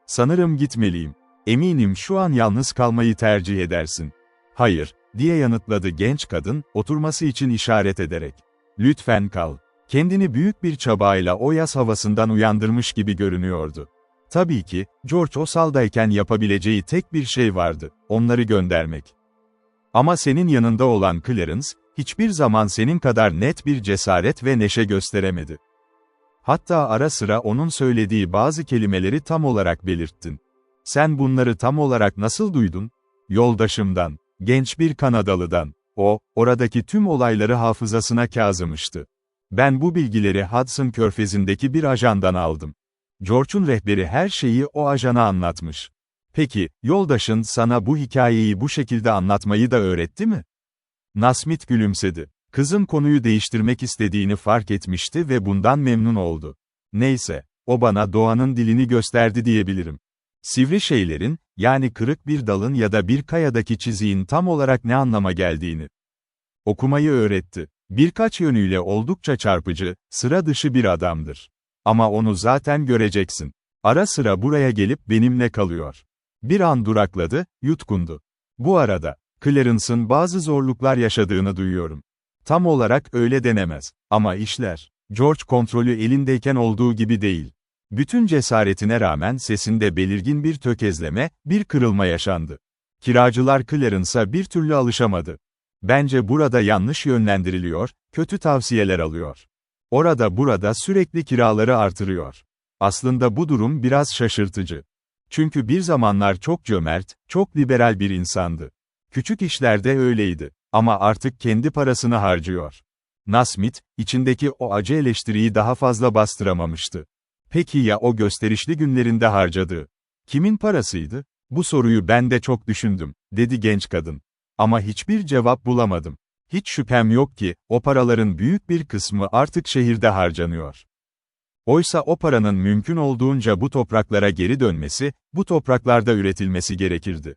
A: Sanırım gitmeliyim. Eminim şu an yalnız kalmayı tercih edersin. Hayır, diye yanıtladı genç kadın, oturması için işaret ederek. Lütfen kal. Kendini büyük bir çabayla o yaz havasından uyandırmış gibi görünüyordu. Tabii ki, George o saldayken yapabileceği tek bir şey vardı, onları göndermek. Ama senin yanında olan Clarence, hiçbir zaman senin kadar net bir cesaret ve neşe gösteremedi. Hatta ara sıra onun söylediği bazı kelimeleri tam olarak belirttin. Sen bunları tam olarak nasıl duydun? Yoldaşımdan, genç bir Kanadalıdan. O, oradaki tüm olayları hafızasına kazımıştı. Ben bu bilgileri Hudson Körfezi'ndeki bir ajandan aldım. George'un rehberi her şeyi o ajana anlatmış. Peki, yoldaşın sana bu hikayeyi bu şekilde anlatmayı da öğretti mi? Nasmith gülümsedi. Kızın konuyu değiştirmek istediğini fark etmişti ve bundan memnun oldu. Neyse, o bana doğanın dilini gösterdi diyebilirim. Sivri şeylerin, yani kırık bir dalın ya da bir kayadaki çiziğin tam olarak ne anlama geldiğini. Okumayı öğretti. Birkaç yönüyle oldukça çarpıcı, sıra dışı bir adamdır. Ama onu zaten göreceksin. Ara sıra buraya gelip benimle kalıyor. Bir an durakladı, yutkundu. Bu arada, Clarence'ın bazı zorluklar yaşadığını duyuyorum. Tam olarak öyle denemez. Ama işler, George kontrolü elindeyken olduğu gibi değil. Bütün cesaretine rağmen sesinde belirgin bir tökezleme, bir kırılma yaşandı. Kiracılar Clarence'a bir türlü alışamadı. Bence burada yanlış yönlendiriliyor, kötü tavsiyeler alıyor. Orada burada sürekli kiraları artırıyor. Aslında bu durum biraz şaşırtıcı. Çünkü bir zamanlar çok cömert, çok liberal bir insandı. Küçük işlerde öyleydi. Ama artık kendi parasını harcıyor. Nasmith, içindeki o acı eleştiriyi daha fazla bastıramamıştı. Peki ya o gösterişli günlerinde harcadığı? Kimin parasıydı? Bu soruyu ben de çok düşündüm, dedi genç kadın. Ama hiçbir cevap bulamadım. Hiç şüphem yok ki, o paraların büyük bir kısmı artık şehirde harcanıyor. Oysa o paranın mümkün olduğunca bu topraklara geri dönmesi, bu topraklarda üretilmesi gerekirdi.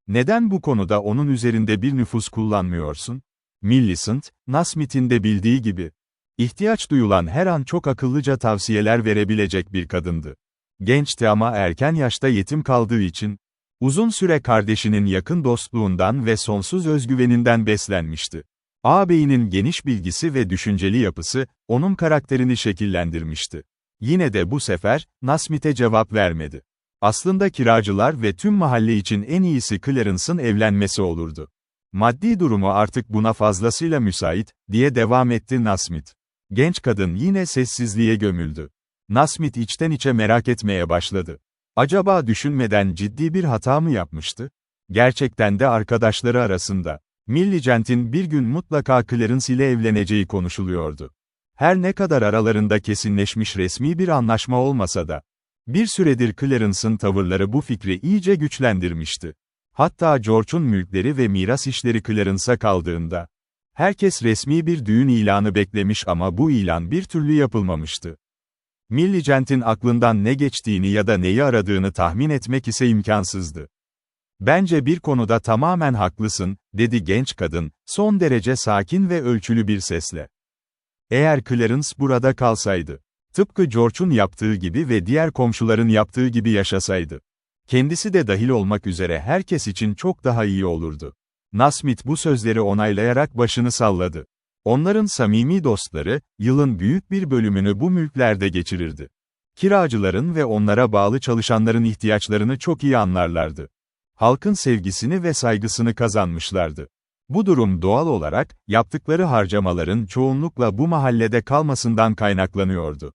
A: Neden bu konuda onun üzerinde bir nüfuz kullanmıyorsun? Millicent, Nasmith'in de bildiği gibi. İhtiyaç duyulan her an çok akıllıca tavsiyeler verebilecek bir kadındı. Gençti ama erken yaşta yetim kaldığı için, uzun süre kardeşinin yakın dostluğundan ve sonsuz özgüveninden beslenmişti. Ağabeyinin geniş bilgisi ve düşünceli yapısı, onun karakterini şekillendirmişti. Yine de bu sefer, Nasmith'e cevap vermedi. Aslında kiracılar ve tüm mahalle için en iyisi Clarence'ın evlenmesi olurdu. Maddi durumu artık buna fazlasıyla müsait, diye devam etti Nasmith. Genç kadın yine sessizliğe gömüldü. Nasmith içten içe merak etmeye başladı. Acaba düşünmeden ciddi bir hata mı yapmıştı? Gerçekten de arkadaşları arasında. Millicent'in bir gün mutlaka Clarence ile evleneceği konuşuluyordu. Her ne kadar aralarında kesinleşmiş resmi bir anlaşma olmasa da, bir süredir Clarence'ın tavırları bu fikri iyice güçlendirmişti. Hatta George'un mülkleri ve miras işleri Clarence'a kaldığında, herkes resmi bir düğün ilanı beklemiş ama bu ilan bir türlü yapılmamıştı. Millicent'in aklından ne geçtiğini ya da neyi aradığını tahmin etmek ise imkansızdı. Bence bir konuda tamamen haklısın, dedi genç kadın, son derece sakin ve ölçülü bir sesle. Eğer Clarence burada kalsaydı, tıpkı George'un yaptığı gibi ve diğer komşuların yaptığı gibi yaşasaydı, kendisi de dahil olmak üzere herkes için çok daha iyi olurdu. Nasmith bu sözleri onaylayarak başını salladı. Onların samimi dostları, yılın büyük bir bölümünü bu mülklerde geçirirdi. Kiracıların ve onlara bağlı çalışanların ihtiyaçlarını çok iyi anlarlardı. Halkın sevgisini ve saygısını kazanmışlardı. Bu durum doğal olarak, yaptıkları harcamaların çoğunlukla bu mahallede kalmasından kaynaklanıyordu.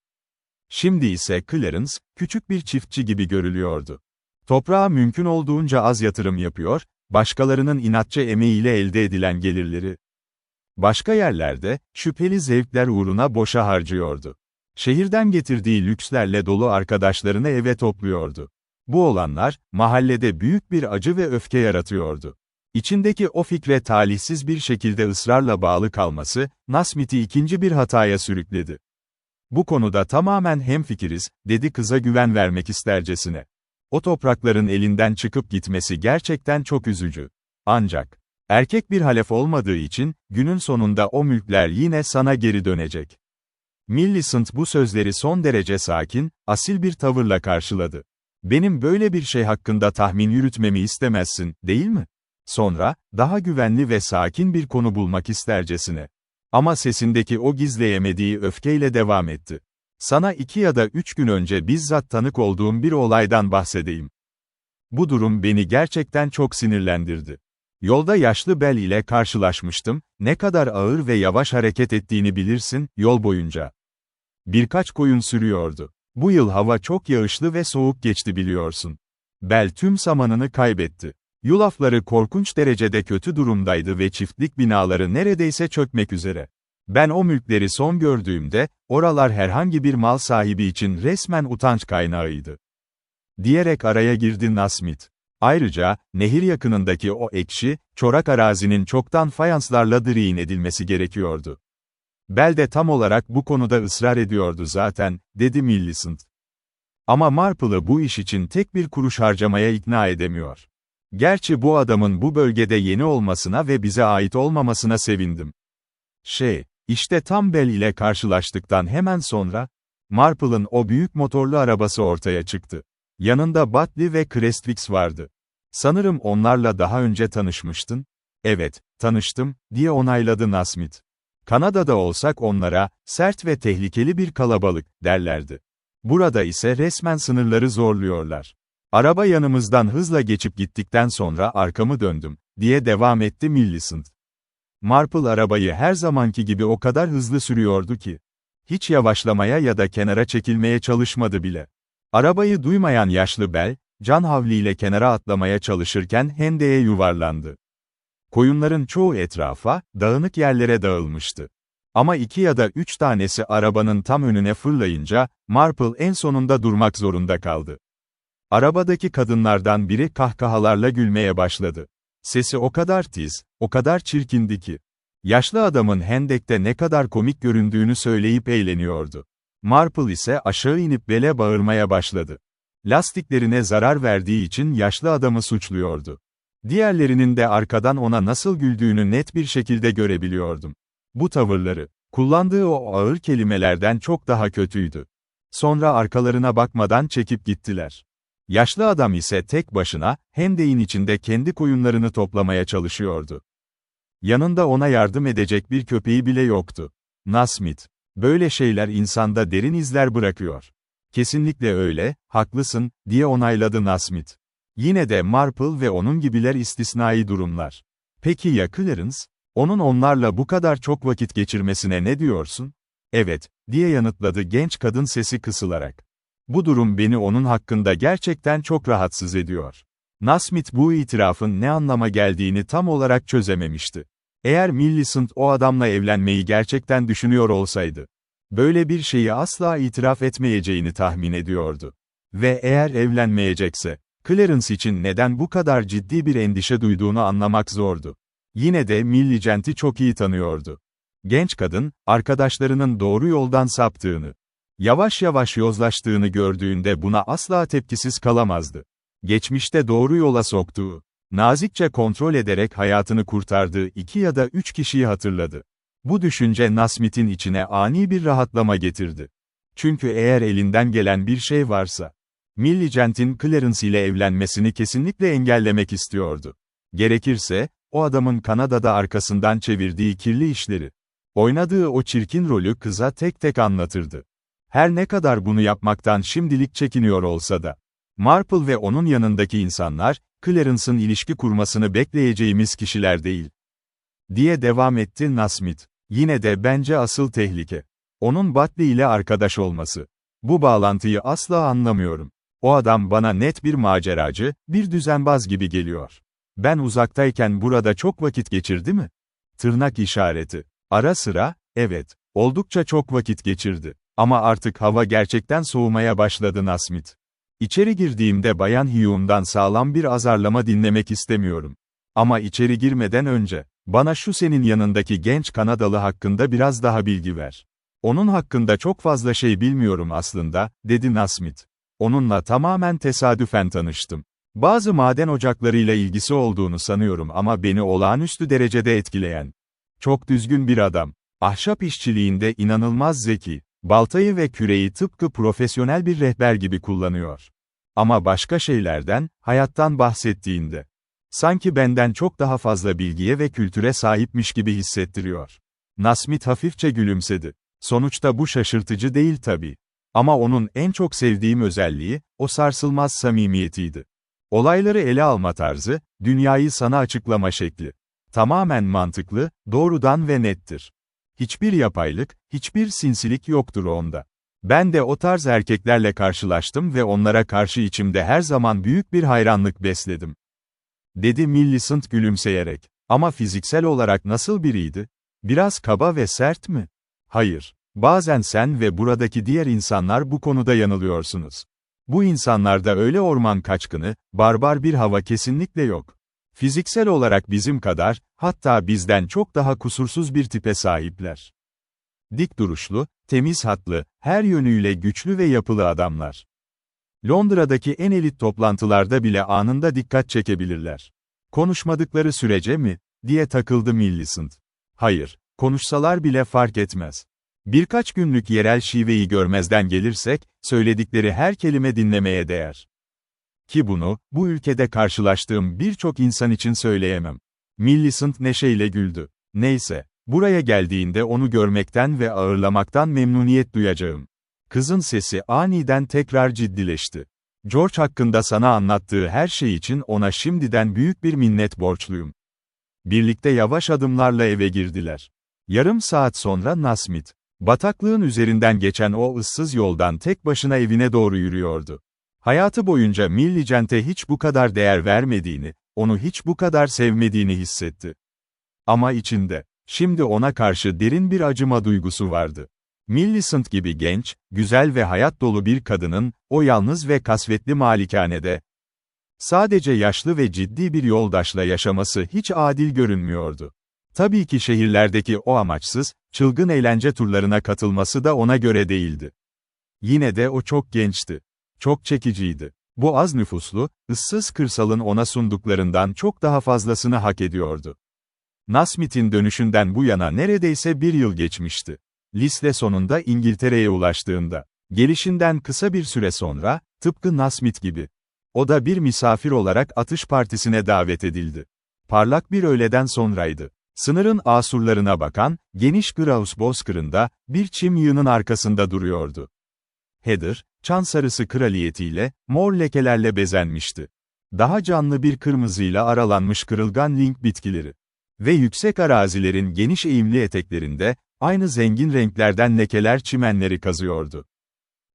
A: Şimdi ise Clarence, küçük bir çiftçi gibi görülüyordu. Toprağa mümkün olduğunca az yatırım yapıyor, başkalarının inatçı emeğiyle elde edilen gelirleri başka yerlerde, şüpheli zevkler uğruna boşa harcıyordu. Şehirden getirdiği lükslerle dolu arkadaşlarını eve topluyordu. Bu olanlar, mahallede büyük bir acı ve öfke yaratıyordu. İçindeki o fikre talihsiz bir şekilde ısrarla bağlı kalması, Nasmit'i ikinci bir hataya sürükledi. Bu konuda tamamen hemfikiriz, dedi kıza güven vermek istercesine. O toprakların elinden çıkıp gitmesi gerçekten çok üzücü. Ancak, erkek bir halef olmadığı için, günün sonunda o mülkler yine sana geri dönecek. Millicent bu sözleri son derece sakin, asil bir tavırla karşıladı. Benim böyle bir şey hakkında tahmin yürütmemi istemezsin, değil mi? Sonra, daha güvenli ve sakin bir konu bulmak istercesine. Ama sesindeki o gizleyemediği öfkeyle devam etti. Sana 2 ya da 3 gün önce bizzat tanık olduğum bir olaydan bahsedeyim. Bu durum beni gerçekten çok sinirlendirdi. Yolda yaşlı Bel ile karşılaşmıştım, ne kadar ağır ve yavaş hareket ettiğini bilirsin, yol boyunca. Birkaç koyun sürüyordu. Bu yıl hava çok yağışlı ve soğuk geçti biliyorsun. Bel tüm samanını kaybetti. Yulafları korkunç derecede kötü durumdaydı ve çiftlik binaları neredeyse çökmek üzere. Ben o mülkleri son gördüğümde, oralar herhangi bir mal sahibi için resmen utanç kaynağıydı. Diyerek araya girdi Nasmit. Ayrıca, nehir yakınındaki o ekşi, çorak arazinin çoktan fayanslarla direğin edilmesi gerekiyordu. Bel de tam olarak bu konuda ısrar ediyordu zaten, dedi Millicent. Ama Marple'ı bu iş için tek bir kuruş harcamaya ikna edemiyor. Gerçi bu adamın bu bölgede yeni olmasına ve bize ait olmamasına sevindim. İşte tam Bel ile karşılaştıktan hemen sonra, Marple'ın o büyük motorlu arabası ortaya çıktı. Yanında Butley ve Crestwix vardı. Sanırım onlarla daha önce tanışmıştın? Evet, tanıştım, diye onayladı Nasmit. Kanada'da olsak onlara, sert ve tehlikeli bir kalabalık, derlerdi. Burada ise resmen sınırları zorluyorlar. Araba yanımızdan hızla geçip gittikten sonra arkamı döndüm, diye devam etti Millicent. Marple arabayı her zamanki gibi o kadar hızlı sürüyordu ki. Hiç yavaşlamaya ya da kenara çekilmeye çalışmadı bile. Arabayı duymayan yaşlı Bel, can havliyle kenara atlamaya çalışırken hendeye yuvarlandı. Koyunların çoğu etrafa, dağınık yerlere dağılmıştı. Ama 2 ya da 3 tanesi arabanın tam önüne fırlayınca, Marple en sonunda durmak zorunda kaldı. Arabadaki kadınlardan biri kahkahalarla gülmeye başladı. Sesi o kadar tiz, o kadar çirkindi ki. Yaşlı adamın hendekte ne kadar komik göründüğünü söyleyip eğleniyordu. Marple ise aşağı inip Bel'e bağırmaya başladı. Lastiklerine zarar verdiği için yaşlı adamı suçluyordu. Diğerlerinin de arkadan ona nasıl güldüğünü net bir şekilde görebiliyordum. Bu tavırları, kullandığı o ağır kelimelerden çok daha kötüydü. Sonra arkalarına bakmadan çekip gittiler. Yaşlı adam ise tek başına, hendeyin içinde kendi koyunlarını toplamaya çalışıyordu. Yanında ona yardım edecek bir köpeği bile yoktu. Nasmit, böyle şeyler insanda derin izler bırakıyor. Kesinlikle öyle, haklısın, diye onayladı Nasmit. Yine de Marple ve onun gibiler istisnai durumlar. Peki ya Clarence? Onun onlarla bu kadar çok vakit geçirmesine ne diyorsun? Evet, diye yanıtladı genç kadın sesi kısılarak. Bu durum beni onun hakkında gerçekten çok rahatsız ediyor. Nasmit bu itirafın ne anlama geldiğini tam olarak çözememişti. Eğer Millicent o adamla evlenmeyi gerçekten düşünüyor olsaydı, böyle bir şeyi asla itiraf etmeyeceğini tahmin ediyordu. Ve eğer evlenmeyecekse, Clarence için neden bu kadar ciddi bir endişe duyduğunu anlamak zordu. Yine de Millicent'i çok iyi tanıyordu. Genç kadın, arkadaşlarının doğru yoldan saptığını, yavaş yavaş yozlaştığını gördüğünde buna asla tepkisiz kalamazdı. Geçmişte doğru yola soktuğu, nazikçe kontrol ederek hayatını kurtardığı 2 ya da 3 kişiyi hatırladı. Bu düşünce Nasmit'in içine ani bir rahatlama getirdi. Çünkü eğer elinden gelen bir şey varsa, Millicent'in Clarence ile evlenmesini kesinlikle engellemek istiyordu. Gerekirse, o adamın Kanada'da arkasından çevirdiği kirli işleri, oynadığı o çirkin rolü kıza tek tek anlatırdı. Her ne kadar bunu yapmaktan şimdilik çekiniyor olsa da, Marple ve onun yanındaki insanlar, Clarence'ın ilişki kurmasını bekleyeceğimiz kişiler değil, diye devam etti Nasmit. Yine de bence asıl tehlike, onun Butley ile arkadaş olması. Bu bağlantıyı asla anlamıyorum. O adam bana net bir maceracı, bir düzenbaz gibi geliyor. Ben uzaktayken burada çok vakit geçirdi mi? Tırnak işareti. Ara sıra, evet, oldukça çok vakit geçirdi. Ama artık hava gerçekten soğumaya başladı Nasmith. İçeri girdiğimde Bayan Hume'dan sağlam bir azarlama dinlemek istemiyorum. Ama içeri girmeden önce, bana şu senin yanındaki genç Kanadalı hakkında biraz daha bilgi ver. Onun hakkında çok fazla şey bilmiyorum aslında, dedi Nasmith. Onunla tamamen tesadüfen tanıştım. Bazı maden ocaklarıyla ilgisi olduğunu sanıyorum ama beni olağanüstü derecede etkileyen. Çok düzgün bir adam. Ahşap işçiliğinde inanılmaz zeki. Baltayı ve küreği tıpkı profesyonel bir rehber gibi kullanıyor. Ama başka şeylerden, hayattan bahsettiğinde, sanki benden çok daha fazla bilgiye ve kültüre sahipmiş gibi hissettiriyor. Nasmith hafifçe gülümsedi. Sonuçta bu şaşırtıcı değil tabii. Ama onun en çok sevdiğim özelliği, o sarsılmaz samimiyetiydi. Olayları ele alma tarzı, dünyayı sana açıklama şekli. Tamamen mantıklı, doğrudan ve nettir. Hiçbir yapaylık, hiçbir sinsilik yoktur onda. Ben de o tarz erkeklerle karşılaştım ve onlara karşı içimde her zaman büyük bir hayranlık besledim. Dedi Millicent gülümseyerek. Ama fiziksel olarak nasıl biriydi? Biraz kaba ve sert mi? Hayır. Bazen sen ve buradaki diğer insanlar bu konuda yanılıyorsunuz. Bu insanlarda öyle orman kaçkını, barbar bir hava kesinlikle yok. Fiziksel olarak bizim kadar, hatta bizden çok daha kusursuz bir tipe sahipler. Dik duruşlu, temiz hatlı, her yönüyle güçlü ve yapılı adamlar. Londra'daki en elit toplantılarda bile anında dikkat çekebilirler. Konuşmadıkları sürece mi, diye takıldı Millicent. Hayır, konuşsalar bile fark etmez. Birkaç günlük yerel şiveyi görmezden gelirsek, söyledikleri her kelime dinlemeye değer. Ki bunu, bu ülkede karşılaştığım birçok insan için söyleyemem. Millicent neşeyle güldü. Neyse, buraya geldiğinde onu görmekten ve ağırlamaktan memnuniyet duyacağım. Kızın sesi aniden tekrar ciddileşti. George hakkında sana anlattığı her şey için ona şimdiden büyük bir minnet borçluyum. Birlikte yavaş adımlarla eve girdiler. Yarım saat sonra Nasmith, bataklığın üzerinden geçen o ıssız yoldan tek başına evine doğru yürüyordu. Hayatı boyunca Millicent'e hiç bu kadar değer vermediğini, onu hiç bu kadar sevmediğini hissetti. Ama içinde, şimdi ona karşı derin bir acıma duygusu vardı. Millicent gibi genç, güzel ve hayat dolu bir kadının, o yalnız ve kasvetli malikanede, sadece yaşlı ve ciddi bir yoldaşla yaşaması hiç adil görünmüyordu. Tabii ki şehirlerdeki o amaçsız, çılgın eğlence turlarına katılması da ona göre değildi. Yine de o çok gençti. Çok çekiciydi. Bu az nüfuslu, ıssız kırsalın ona sunduklarından çok daha fazlasını hak ediyordu. Nasmith'in dönüşünden bu yana neredeyse bir yıl geçmişti. Lisle sonunda İngiltere'ye ulaştığında, gelişinden kısa bir süre sonra, tıpkı Nasmith gibi, o da bir misafir olarak atış partisine davet edildi. Parlak bir öğleden sonraydı. Sınırın asurlarına bakan, geniş Grouse bozkırında, bir çim yığının arkasında duruyordu. Heather, çan sarısı kraliyetiyle, mor lekelerle bezenmişti. Daha canlı bir kırmızıyla aralanmış kırılgan link bitkileri. Ve yüksek arazilerin geniş eğimli eteklerinde, aynı zengin renklerden lekeler çimenleri kazıyordu.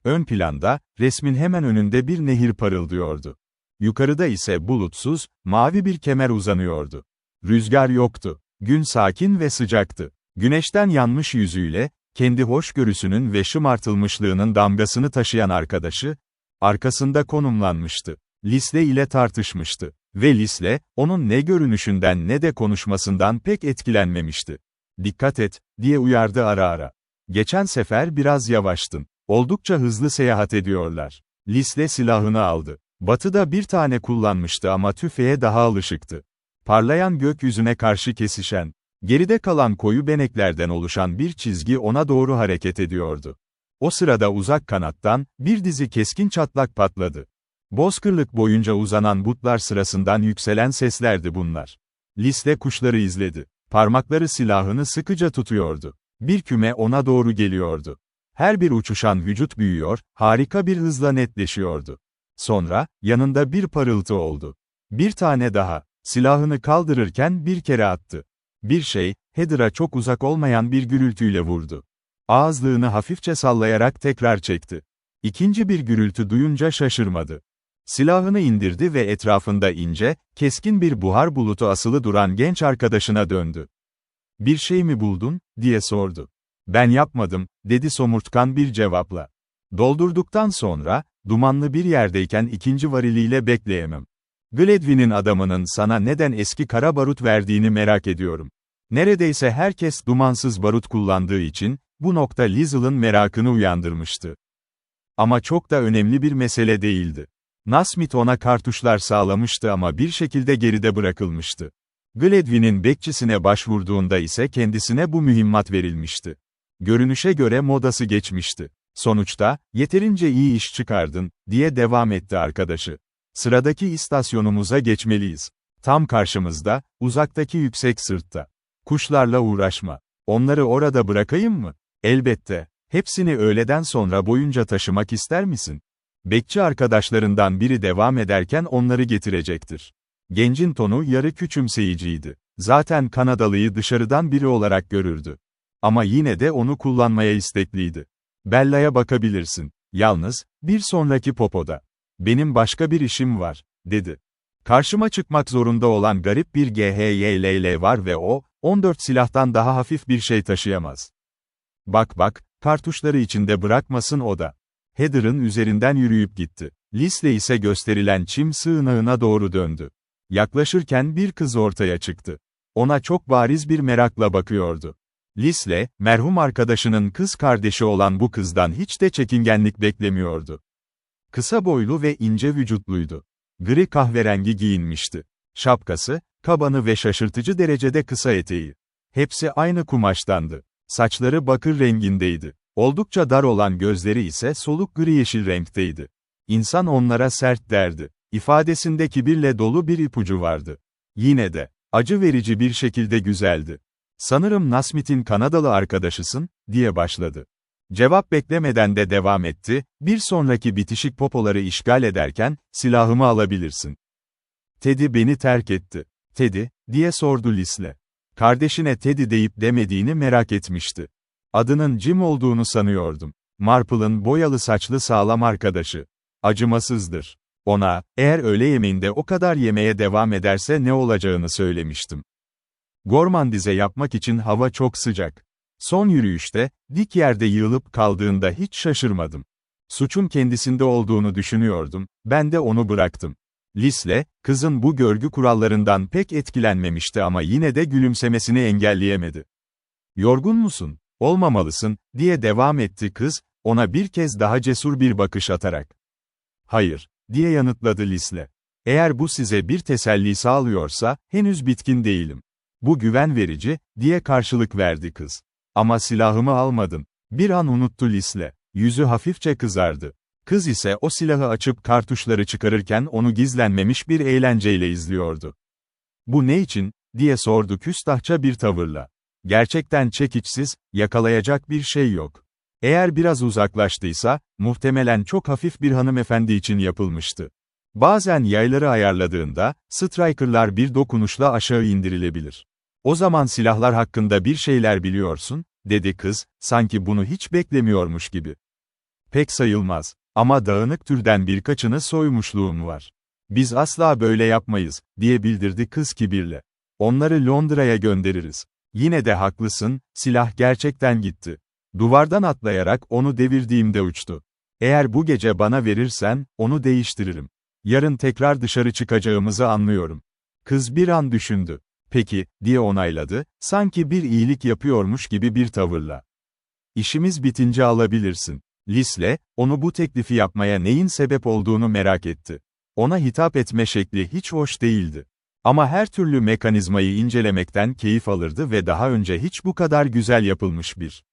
A: Ön planda, resmin hemen önünde bir nehir parıldıyordu. Yukarıda ise bulutsuz, mavi bir kemer uzanıyordu. Rüzgar yoktu. Gün sakin ve sıcaktı. Güneşten yanmış yüzüyle, kendi hoşgörüsünün ve şımartılmışlığının damgasını taşıyan arkadaşı, arkasında konumlanmıştı. Lisle ile tartışmıştı. Ve Lisle, onun ne görünüşünden ne de konuşmasından pek etkilenmemişti. "Dikkat et," diye uyardı ara ara. "Geçen sefer biraz yavaştın. Oldukça hızlı seyahat ediyorlar." Lisle silahını aldı. Batı'da bir tane kullanmıştı ama tüfeğe daha alışıktı. Parlayan gökyüzüne karşı kesişen, geride kalan koyu beneklerden oluşan bir çizgi ona doğru hareket ediyordu. O sırada uzak kanattan, bir dizi keskin çatlak patladı. Bozkırlık boyunca uzanan butlar sırasından yükselen seslerdi bunlar. Lisle kuşları izledi. Parmakları silahını sıkıca tutuyordu. Bir küme ona doğru geliyordu. Her bir uçuşan vücut büyüyor, harika bir hızla netleşiyordu. Sonra, yanında bir parıltı oldu. Bir tane daha. Silahını kaldırırken bir kere attı. Bir şey, Heather'a çok uzak olmayan bir gürültüyle vurdu. Ağızlığını hafifçe sallayarak tekrar çekti. İkinci bir gürültü duyunca şaşırmadı. Silahını indirdi ve etrafında ince, keskin bir buhar bulutu asılı duran genç arkadaşına döndü. "Bir şey mi buldun?" diye sordu. "Ben yapmadım," dedi somurtkan bir cevapla. Doldurduktan sonra, dumanlı bir yerdeyken ikinci variliyle bekleyemem. Gledwin'in adamının sana neden eski kara barut verdiğini merak ediyorum. Neredeyse herkes dumansız barut kullandığı için, bu nokta Liesl'ın merakını uyandırmıştı. Ama çok da önemli bir mesele değildi. Nasmith ona kartuşlar sağlamıştı ama bir şekilde geride bırakılmıştı. Gledwin'in bekçisine başvurduğunda ise kendisine bu mühimmat verilmişti. Görünüşe göre modası geçmişti. "Sonuçta, yeterince iyi iş çıkardın," diye devam etti arkadaşı. "Sıradaki istasyonumuza geçmeliyiz. Tam karşımızda, uzaktaki yüksek sırtta. Kuşlarla uğraşma. Onları orada bırakayım mı?" "Elbette. Hepsini öğleden sonra boyunca taşımak ister misin?" Bekçi arkadaşlarından biri devam ederken onları getirecektir. Gencin tonu yarı küçümseyiciydi. Zaten Kanadalıyı dışarıdan biri olarak görürdü. Ama yine de onu kullanmaya istekliydi. "Bella'ya bakabilirsin. Yalnız, bir sonraki popoda. Benim başka bir işim var," dedi. "Karşıma çıkmak zorunda olan garip bir GHYLL var ve o, 14 silahtan daha hafif bir şey taşıyamaz. Bak bak, kartuşları içinde bırakmasın o da." Heather'ın üzerinden yürüyüp gitti. Lisle ise gösterilen çim sığınağına doğru döndü. Yaklaşırken bir kız ortaya çıktı. Ona çok bariz bir merakla bakıyordu. Lisle, merhum arkadaşının kız kardeşi olan bu kızdan hiç de çekingenlik beklemiyordu. Kısa boylu ve ince vücutluydu. Gri kahverengi giyinmişti. Şapkası, kabanı ve şaşırtıcı derecede kısa eteği. Hepsi aynı kumaştandı. Saçları bakır rengindeydi. Oldukça dar olan gözleri ise soluk gri yeşil renkteydi. İnsan onlara sert derdi. İfadesinde kibirle dolu bir ipucu vardı. Yine de, acı verici bir şekilde güzeldi. "Sanırım Nasmith'in Kanadalı arkadaşısın," diye başladı. Cevap beklemeden de devam etti, "Bir sonraki bitişik popoları işgal ederken, silahımı alabilirsin." "Teddy beni terk etti." "Teddy," diye sordu Lisle. Kardeşine Teddy deyip demediğini merak etmişti. "Adının Jim olduğunu sanıyordum. Marple'ın boyalı saçlı sağlam arkadaşı. Acımasızdır. Ona, eğer öğle yemeğinde o kadar yemeye devam ederse ne olacağını söylemiştim. Gormandize yapmak için hava çok sıcak. Son yürüyüşte, dik yerde yığılıp kaldığında hiç şaşırmadım. Suçun kendisinde olduğunu düşünüyordum, ben de onu bıraktım." Lisle, kızın bu görgü kurallarından pek etkilenmemişti ama yine de gülümsemesini engelleyemedi. "Yorgun musun? Olmamalısın," diye devam etti kız, ona bir kez daha cesur bir bakış atarak. "Hayır," diye yanıtladı Lisle. "Eğer bu size bir teselli sağlıyorsa, henüz bitkin değilim. Bu güven verici," diye karşılık verdi kız. "Ama silahımı almadın." Bir an unuttu Lisle. Yüzü hafifçe kızardı. Kız ise o silahı açıp kartuşları çıkarırken onu gizlenmemiş bir eğlenceyle izliyordu. "Bu ne için?" diye sordu küstahça bir tavırla. "Gerçekten çekiçsiz, yakalayacak bir şey yok. Eğer biraz uzaklaştıysa, muhtemelen çok hafif bir hanımefendi için yapılmıştı. Bazen yayları ayarladığında, strikerlar bir dokunuşla aşağı indirilebilir. O zaman silahlar hakkında bir şeyler biliyorsun," dedi kız, sanki bunu hiç beklemiyormuş gibi. "Pek sayılmaz. Ama dağınık türden birkaçını soymuşluğum var. Biz asla böyle yapmayız," diye bildirdi kız kibirle. "Onları Londra'ya göndeririz." "Yine de haklısın, silah gerçekten gitti. Duvardan atlayarak onu devirdiğimde uçtu. Eğer bu gece bana verirsen, onu değiştiririm. Yarın tekrar dışarı çıkacağımızı anlıyorum." Kız bir an düşündü. "Peki," diye onayladı, sanki bir iyilik yapıyormuş gibi bir tavırla. "İşimiz bitince alabilirsin." Lisle, onu bu teklifi yapmaya neyin sebep olduğunu merak etti. Ona hitap etme şekli hiç hoş değildi. Ama her türlü mekanizmayı incelemekten keyif alırdı ve daha önce hiç bu kadar güzel yapılmış bir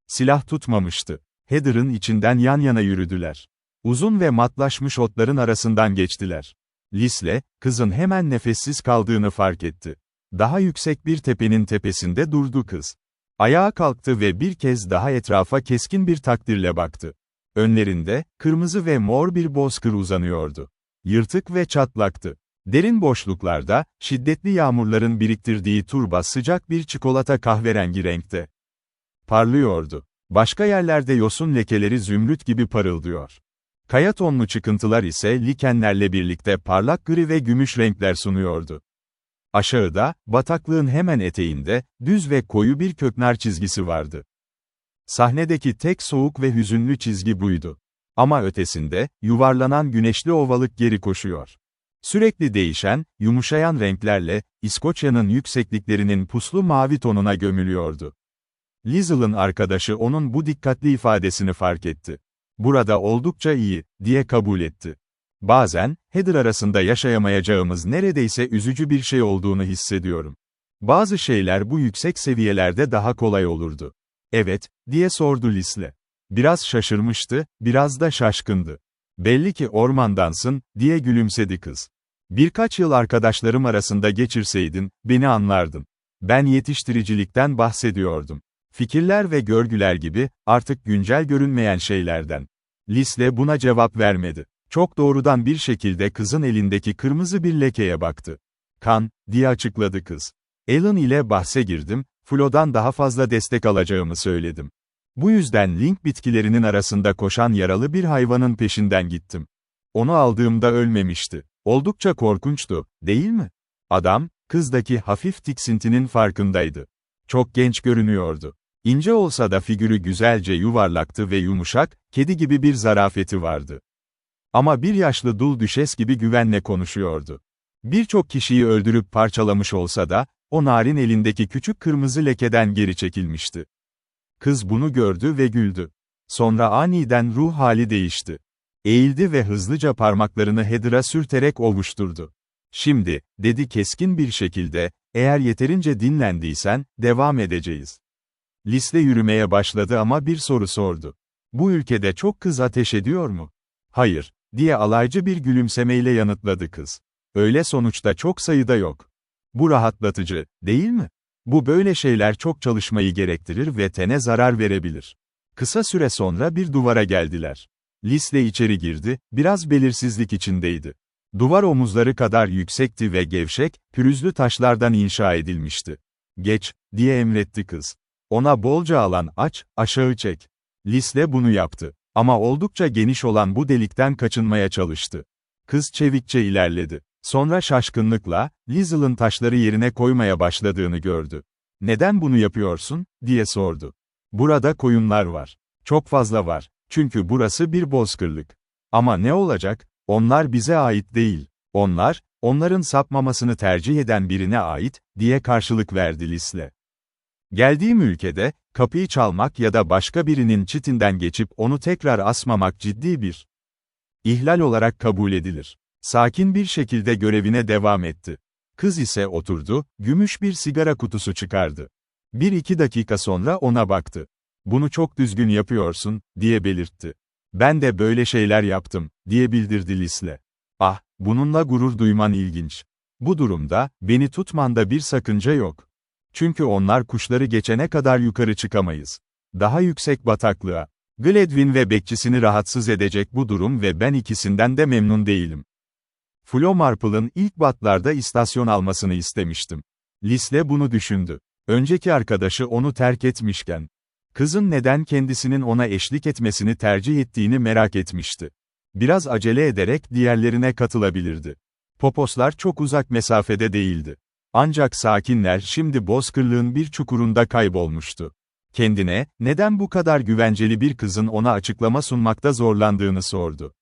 A: silah tutmamıştı. Heather'ın içinden yan yana yürüdüler. Uzun ve matlaşmış otların arasından geçtiler. Lisle, kızın hemen nefessiz kaldığını fark etti. Daha yüksek bir tepenin tepesinde durdu kız. Ayağa kalktı ve bir kez daha etrafa keskin bir takdirle baktı. Önlerinde, kırmızı ve mor bir bozkır uzanıyordu. Yırtık ve çatlaktı. Derin boşluklarda, şiddetli yağmurların biriktirdiği turba sıcak bir çikolata kahverengi renkte parlıyordu. Başka yerlerde yosun lekeleri zümrüt gibi parıldıyor. Kaya tonlu çıkıntılar ise likenlerle birlikte parlak gri ve gümüş renkler sunuyordu. Aşağıda, bataklığın hemen eteğinde, düz ve koyu bir köknar çizgisi vardı. Sahnedeki tek soğuk ve hüzünlü çizgi buydu. Ama ötesinde, yuvarlanan güneşli ovalık geri koşuyor. Sürekli değişen, yumuşayan renklerle, İskoçya'nın yüksekliklerinin puslu mavi tonuna gömülüyordu. Liesl'ın arkadaşı onun bu dikkatli ifadesini fark etti. "Burada oldukça iyi," diye kabul etti. "Bazen, Heather arasında yaşayamayacağımız neredeyse üzücü bir şey olduğunu hissediyorum. Bazı şeyler bu yüksek seviyelerde daha kolay olurdu." "Evet," diye sordu Liesl. Biraz şaşırmıştı, biraz da şaşkındı. "Belli ki ormandansın," diye gülümsedi kız. "Birkaç yıl arkadaşlarım arasında geçirseydin, beni anlardın. Ben yetiştiricilikten bahsediyordum. Fikirler ve görgüler gibi, artık güncel görünmeyen şeylerden." Liesl buna cevap vermedi. Çok doğrudan bir şekilde kızın elindeki kırmızı bir lekeye baktı. "Kan," diye açıkladı kız. "Alan ile bahse girdim, Flo'dan daha fazla destek alacağımı söyledim. Bu yüzden link bitkilerinin arasında koşan yaralı bir hayvanın peşinden gittim. Onu aldığımda ölmemişti. Oldukça korkunçtu, değil mi?" Adam, kızdaki hafif tiksintinin farkındaydı. Çok genç görünüyordu. İnce olsa da figürü güzelce yuvarlaktı ve yumuşak, kedi gibi bir zarafeti vardı. Ama bir yaşlı dul düşes gibi güvenle konuşuyordu. Birçok kişiyi öldürüp parçalamış olsa da, o narin elindeki küçük kırmızı lekeden geri çekilmişti. Kız bunu gördü ve güldü. Sonra aniden ruh hali değişti. Eğildi ve hızlıca parmaklarını Heather'a sürterek ovuşturdu. "Şimdi," dedi keskin bir şekilde, "eğer yeterince dinlendiysen, devam edeceğiz." Liesl yürümeye başladı ama bir soru sordu. "Bu ülkede çok kız ateş ediyor mu?" "Hayır," diye alaycı bir gülümsemeyle yanıtladı kız. "Öyle sonuçta çok sayıda yok. Bu rahatlatıcı, değil mi? Bu böyle şeyler çok çalışmayı gerektirir ve tene zarar verebilir." Kısa süre sonra bir duvara geldiler. Liesl içeri girdi, biraz belirsizlik içindeydi. Duvar omuzları kadar yüksekti ve gevşek, pürüzlü taşlardan inşa edilmişti. "Geç," diye emretti kız. "Ona bolca alan aç, aşağı çek." Liesl bunu yaptı. Ama oldukça geniş olan bu delikten kaçınmaya çalıştı. Kız çevikçe ilerledi. Sonra şaşkınlıkla, Liesl'ın taşları yerine koymaya başladığını gördü. "Neden bunu yapıyorsun?" diye sordu. "Burada koyunlar var. Çok fazla var. Çünkü burası bir bozkırlık. Ama ne olacak? Onlar bize ait değil. Onlar, onların sapmamasını tercih eden birine ait," diye karşılık verdi Liesl. "Geldiğim ülkede, kapıyı çalmak ya da başka birinin çitinden geçip onu tekrar asmamak ciddi bir ihlal olarak kabul edilir." Sakin bir şekilde görevine devam etti. Kız ise oturdu, gümüş bir sigara kutusu çıkardı. 1-2 dakika sonra ona baktı. "Bunu çok düzgün yapıyorsun," diye belirtti. "Ben de böyle şeyler yaptım," diye bildirdi Liesl. "Ah, bununla gurur duyman ilginç. Bu durumda, beni tutmanda bir sakınca yok. Çünkü onlar kuşları geçene kadar yukarı çıkamayız. Daha yüksek bataklığa. Gledwin ve bekçisini rahatsız edecek bu durum ve ben ikisinden de memnun değilim. Flo Marple'ın ilk batlarda istasyon almasını istemiştim." Liesl bunu düşündü. Önceki arkadaşı onu terk etmişken, kızın neden kendisinin ona eşlik etmesini tercih ettiğini merak etmişti. Biraz acele ederek diğerlerine katılabilirdi. Poposlar çok uzak mesafede değildi. Ancak sakinler şimdi bozkırlığın bir çukurunda kaybolmuştu. Kendine, neden bu kadar güvenceli bir kızın ona açıklama sunmakta zorlandığını sordu.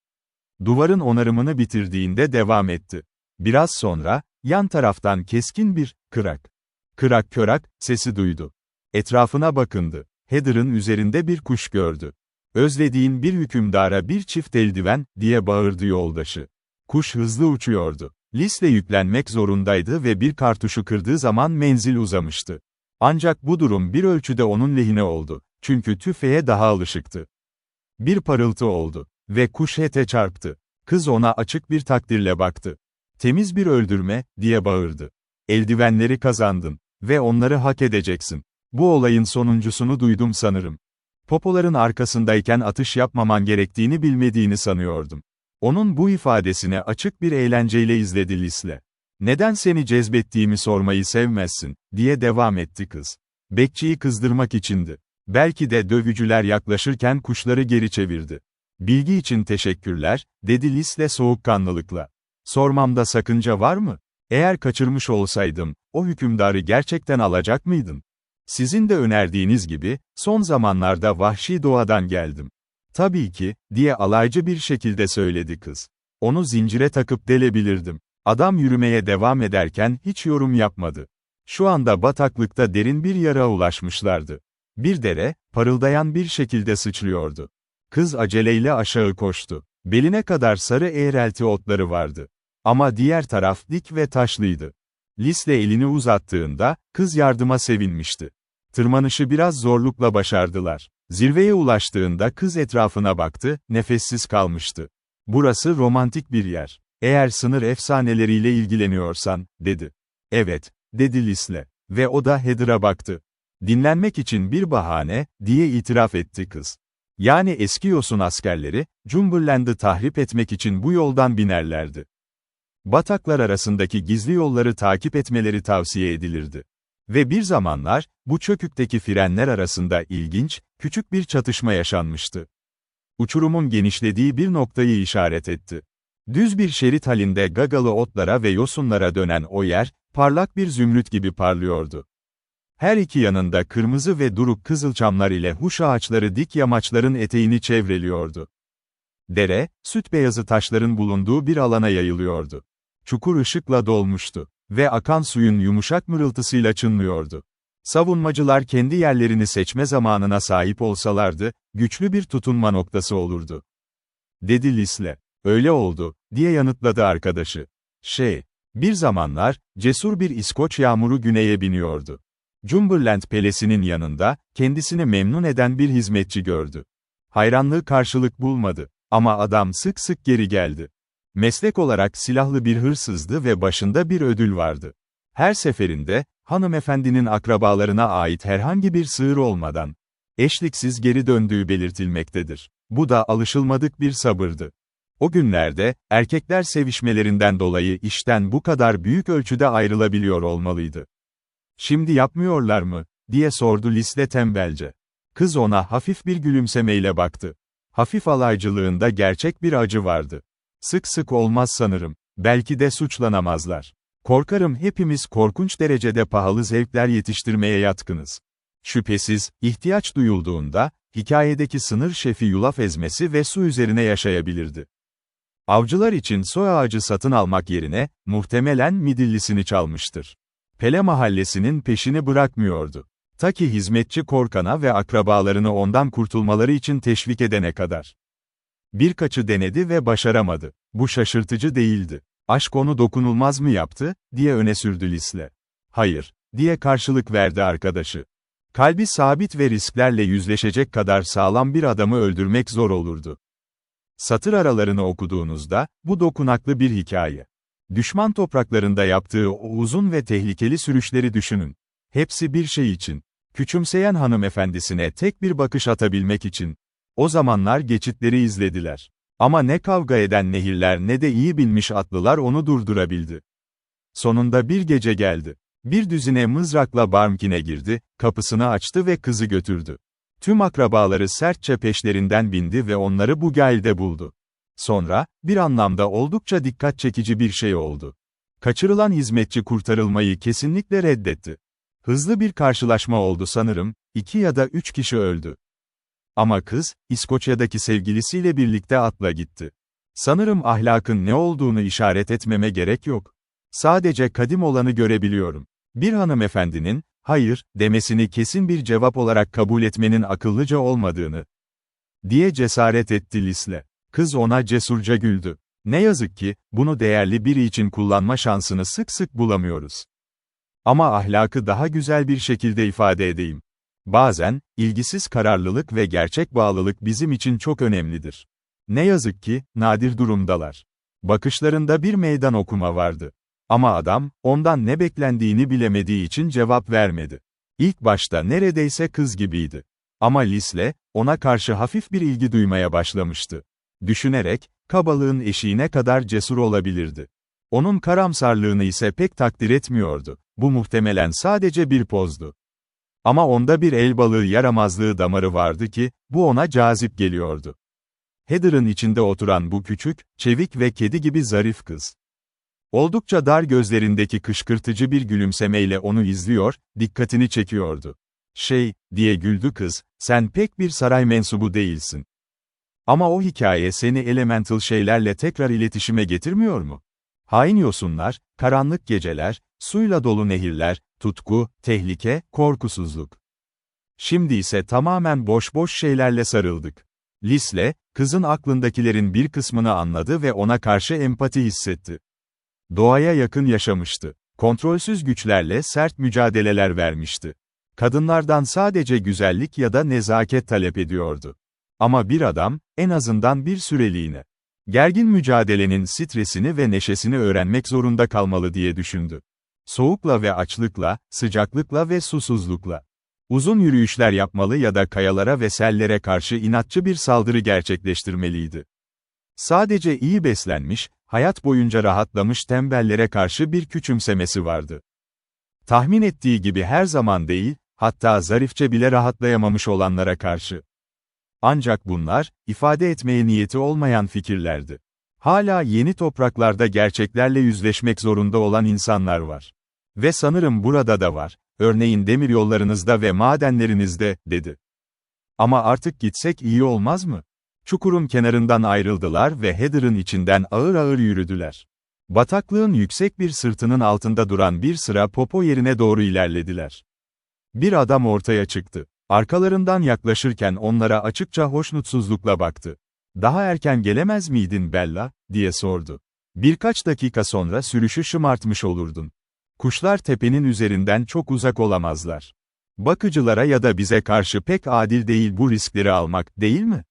A: Duvarın onarımını bitirdiğinde devam etti. Biraz sonra, yan taraftan keskin bir kırak, kırak körak sesi duydu. Etrafına bakındı. Heather'ın üzerinde bir kuş gördü. "Özlediğin bir hükümdara bir çift eldiven," diye bağırdı yoldaşı. Kuş hızlı uçuyordu. Liesl yüklenmek zorundaydı ve bir kartuşu kırdığı zaman menzil uzamıştı. Ancak bu durum bir ölçüde onun lehine oldu. Çünkü tüfeğe daha alışıktı. Bir parıltı oldu. Ve kuş Heather'e çarptı. Kız ona açık bir takdirle baktı. "Temiz bir öldürme," diye bağırdı. "Eldivenleri kazandın. Ve onları hak edeceksin. Bu olayın sonuncusunu duydum sanırım. Popoların arkasındayken atış yapmaman gerektiğini bilmediğini sanıyordum." Onun bu ifadesine açık bir eğlenceyle izledi Liesl. "Neden seni cezbettiğimi sormayı sevmezsin," diye devam etti kız. "Bekçiyi kızdırmak içindi. Belki de dövücüler yaklaşırken kuşları geri çevirdi. Bilgi için teşekkürler, dedi Lisle soğukkanlılıkla. Sormamda sakınca var mı? Eğer kaçırmış olsaydım, o hükümdarı gerçekten alacak mıydın? Sizin de önerdiğiniz gibi, son zamanlarda vahşi doğadan geldim. Tabii ki, diye alaycı bir şekilde söyledi kız. Onu zincire takıp delebilirdim. Adam yürümeye devam ederken hiç yorum yapmadı. Şu anda bataklıkta derin bir yara ulaşmışlardı. Bir dere, parıldayan bir şekilde sıçrıyordu. Kız aceleyle aşağı koştu. Beline kadar sarı eğrelti otları vardı. Ama diğer taraf dik ve taşlıydı. Lisle elini uzattığında, kız yardıma sevinmişti. Tırmanışı biraz zorlukla başardılar. Zirveye ulaştığında kız etrafına baktı, nefessiz kalmıştı. Burası romantik bir yer. Eğer sınır efsaneleriyle ilgileniyorsan, dedi. Evet, dedi Lisle. Ve o da Heather'a baktı. Dinlenmek için bir bahane, diye itiraf etti kız. Yani eski Yosun askerleri, Cumberland'ı tahrip etmek için bu yoldan binerlerdi. Bataklar arasındaki gizli yolları takip etmeleri tavsiye edilirdi. Ve bir zamanlar, bu çökükteki frenler arasında ilginç, küçük bir çatışma yaşanmıştı. Uçurumun genişlediği bir noktayı işaret etti. Düz bir şerit halinde gagalı otlara ve yosunlara dönen o yer, parlak bir zümrüt gibi parlıyordu. Her iki yanında kırmızı ve duruk kızılçamlar ile huş ağaçları dik yamaçların eteğini çevreliyordu. Dere, süt beyazı taşların bulunduğu bir alana yayılıyordu. Çukur ışıkla dolmuştu ve akan suyun yumuşak mırıltısıyla çınlıyordu. Savunmacılar kendi yerlerini seçme zamanına sahip olsalardı, güçlü bir tutunma noktası olurdu. Dedi Lisle. Öyle oldu, diye yanıtladı arkadaşı. Bir zamanlar, cesur bir İskoç yağmuru güneye biniyordu. Cumberland Pelesi'nin yanında, kendisini memnun eden bir hizmetçi gördü. Hayranlığı karşılık bulmadı, ama adam sık sık geri geldi. Meslek olarak silahlı bir hırsızdı ve başında bir ödül vardı. Her seferinde, hanımefendinin akrabalarına ait herhangi bir sığır olmadan, eşliksiz geri döndüğü belirtilmektedir. Bu da alışılmadık bir sabırdı. O günlerde, erkekler sevişmelerinden dolayı işten bu kadar büyük ölçüde ayrılabiliyor olmalıydı. Şimdi yapmıyorlar mı, diye sordu Lisle tembelce. Kız ona hafif bir gülümsemeyle baktı. Hafif alaycılığında gerçek bir acı vardı. Sık sık olmaz sanırım, belki de suçlanamazlar. Korkarım hepimiz korkunç derecede pahalı zevkler yetiştirmeye yatkınız. Şüphesiz, ihtiyaç duyulduğunda, hikayedeki sınır şefi yulaf ezmesi ve su üzerine yaşayabilirdi. Avcılar için soy ağacı satın almak yerine, muhtemelen midillisini çalmıştır. Pele mahallesinin peşini bırakmıyordu. Ta ki hizmetçi Korkan'a ve akrabalarını ondan kurtulmaları için teşvik edene kadar. Birkaçı denedi ve başaramadı. Bu şaşırtıcı değildi. Aşk onu dokunulmaz mı yaptı, diye öne sürdü Lisle. Hayır, diye karşılık verdi arkadaşı. Kalbi sabit ve risklerle yüzleşecek kadar sağlam bir adamı öldürmek zor olurdu. Satır aralarını okuduğunuzda, bu dokunaklı bir hikaye. Düşman topraklarında yaptığı o uzun ve tehlikeli sürüşleri düşünün. Hepsi bir şey için. Küçümseyen hanımefendisine tek bir bakış atabilmek için. O zamanlar geçitleri izlediler. Ama ne kavga eden nehirler ne de iyi bilmiş atlılar onu durdurabildi. Sonunda bir gece geldi. Bir düzine mızrakla Barmkin'e girdi, kapısını açtı ve kızı götürdü. Tüm akrabaları sertçe peşlerinden bindi ve onları Bugail'de buldu. Sonra, bir anlamda oldukça dikkat çekici bir şey oldu. Kaçırılan hizmetçi kurtarılmayı kesinlikle reddetti. Hızlı bir karşılaşma oldu sanırım, 2 ya da 3 kişi öldü. Ama kız, İskoçya'daki sevgilisiyle birlikte atla gitti. Sanırım ahlakın ne olduğunu işaret etmeme gerek yok. Sadece kadim olanı görebiliyorum. Bir hanımefendinin, hayır, demesini kesin bir cevap olarak kabul etmenin akıllıca olmadığını, diye cesaret etti Lisle. Kız ona cesurca güldü. Ne yazık ki, bunu değerli biri için kullanma şansını sık sık bulamıyoruz. Ama ahlakı daha güzel bir şekilde ifade edeyim. Bazen, ilgisiz kararlılık ve gerçek bağlılık bizim için çok önemlidir. Ne yazık ki, nadir durumdalar. Bakışlarında bir meydan okuma vardı. Ama adam, ondan ne beklendiğini bilemediği için cevap vermedi. İlk başta neredeyse kız gibiydi. Ama Lisle, ona karşı hafif bir ilgi duymaya başlamıştı. Düşünerek, kabalığın eşiğine kadar cesur olabilirdi. Onun karamsarlığını ise pek takdir etmiyordu. Bu muhtemelen sadece bir pozdu. Ama onda bir el balığı yaramazlığı damarı vardı ki, bu ona cazip geliyordu. Heather'ın içinde oturan bu küçük, çevik ve kedi gibi zarif kız. Oldukça dar gözlerindeki kışkırtıcı bir gülümsemeyle onu izliyor, dikkatini çekiyordu. Diye güldü kız, sen pek bir saray mensubu değilsin. Ama o hikaye seni elemental şeylerle tekrar iletişime getirmiyor mu? Hain yosunlar, karanlık geceler, suyla dolu nehirler, tutku, tehlike, korkusuzluk. Şimdi ise tamamen boş boş şeylerle sarıldık. Lisle, kızın aklındakilerin bir kısmını anladı ve ona karşı empati hissetti. Doğaya yakın yaşamıştı. Kontrolsüz güçlerle sert mücadeleler vermişti. Kadınlardan sadece güzellik ya da nezaket talep ediyordu. Ama bir adam, en azından bir süreliğine, gergin mücadelenin stresini ve neşesini öğrenmek zorunda kalmalı diye düşündü. Soğukla ve açlıkla, sıcaklıkla ve susuzlukla. Uzun yürüyüşler yapmalı ya da kayalara ve sellere karşı inatçı bir saldırı gerçekleştirmeliydi. Sadece iyi beslenmiş, hayat boyunca rahatlamış tembellere karşı bir küçümsemesi vardı. Tahmin ettiği gibi her zaman değil, hatta zarifçe bile rahatlayamamış olanlara karşı. Ancak bunlar, ifade etmeye niyeti olmayan fikirlerdi. Hala yeni topraklarda gerçeklerle yüzleşmek zorunda olan insanlar var. Ve sanırım burada da var, örneğin demiryollarınızda ve madenlerinizde, dedi. Ama artık gitsek iyi olmaz mı? Çukurun kenarından ayrıldılar ve Heather'ın içinden ağır ağır yürüdüler. Bataklığın yüksek bir sırtının altında duran bir sıra popo yerine doğru ilerlediler. Bir adam ortaya çıktı. Arkalarından yaklaşırken onlara açıkça hoşnutsuzlukla baktı. "Daha erken gelemez miydin Bella?" diye sordu. "Birkaç dakika sonra sürüşü şımartmış olurdun. Kuşlar tepenin üzerinden çok uzak olamazlar. Bakıcılara ya da bize karşı pek adil değil bu riskleri almak, değil mi?"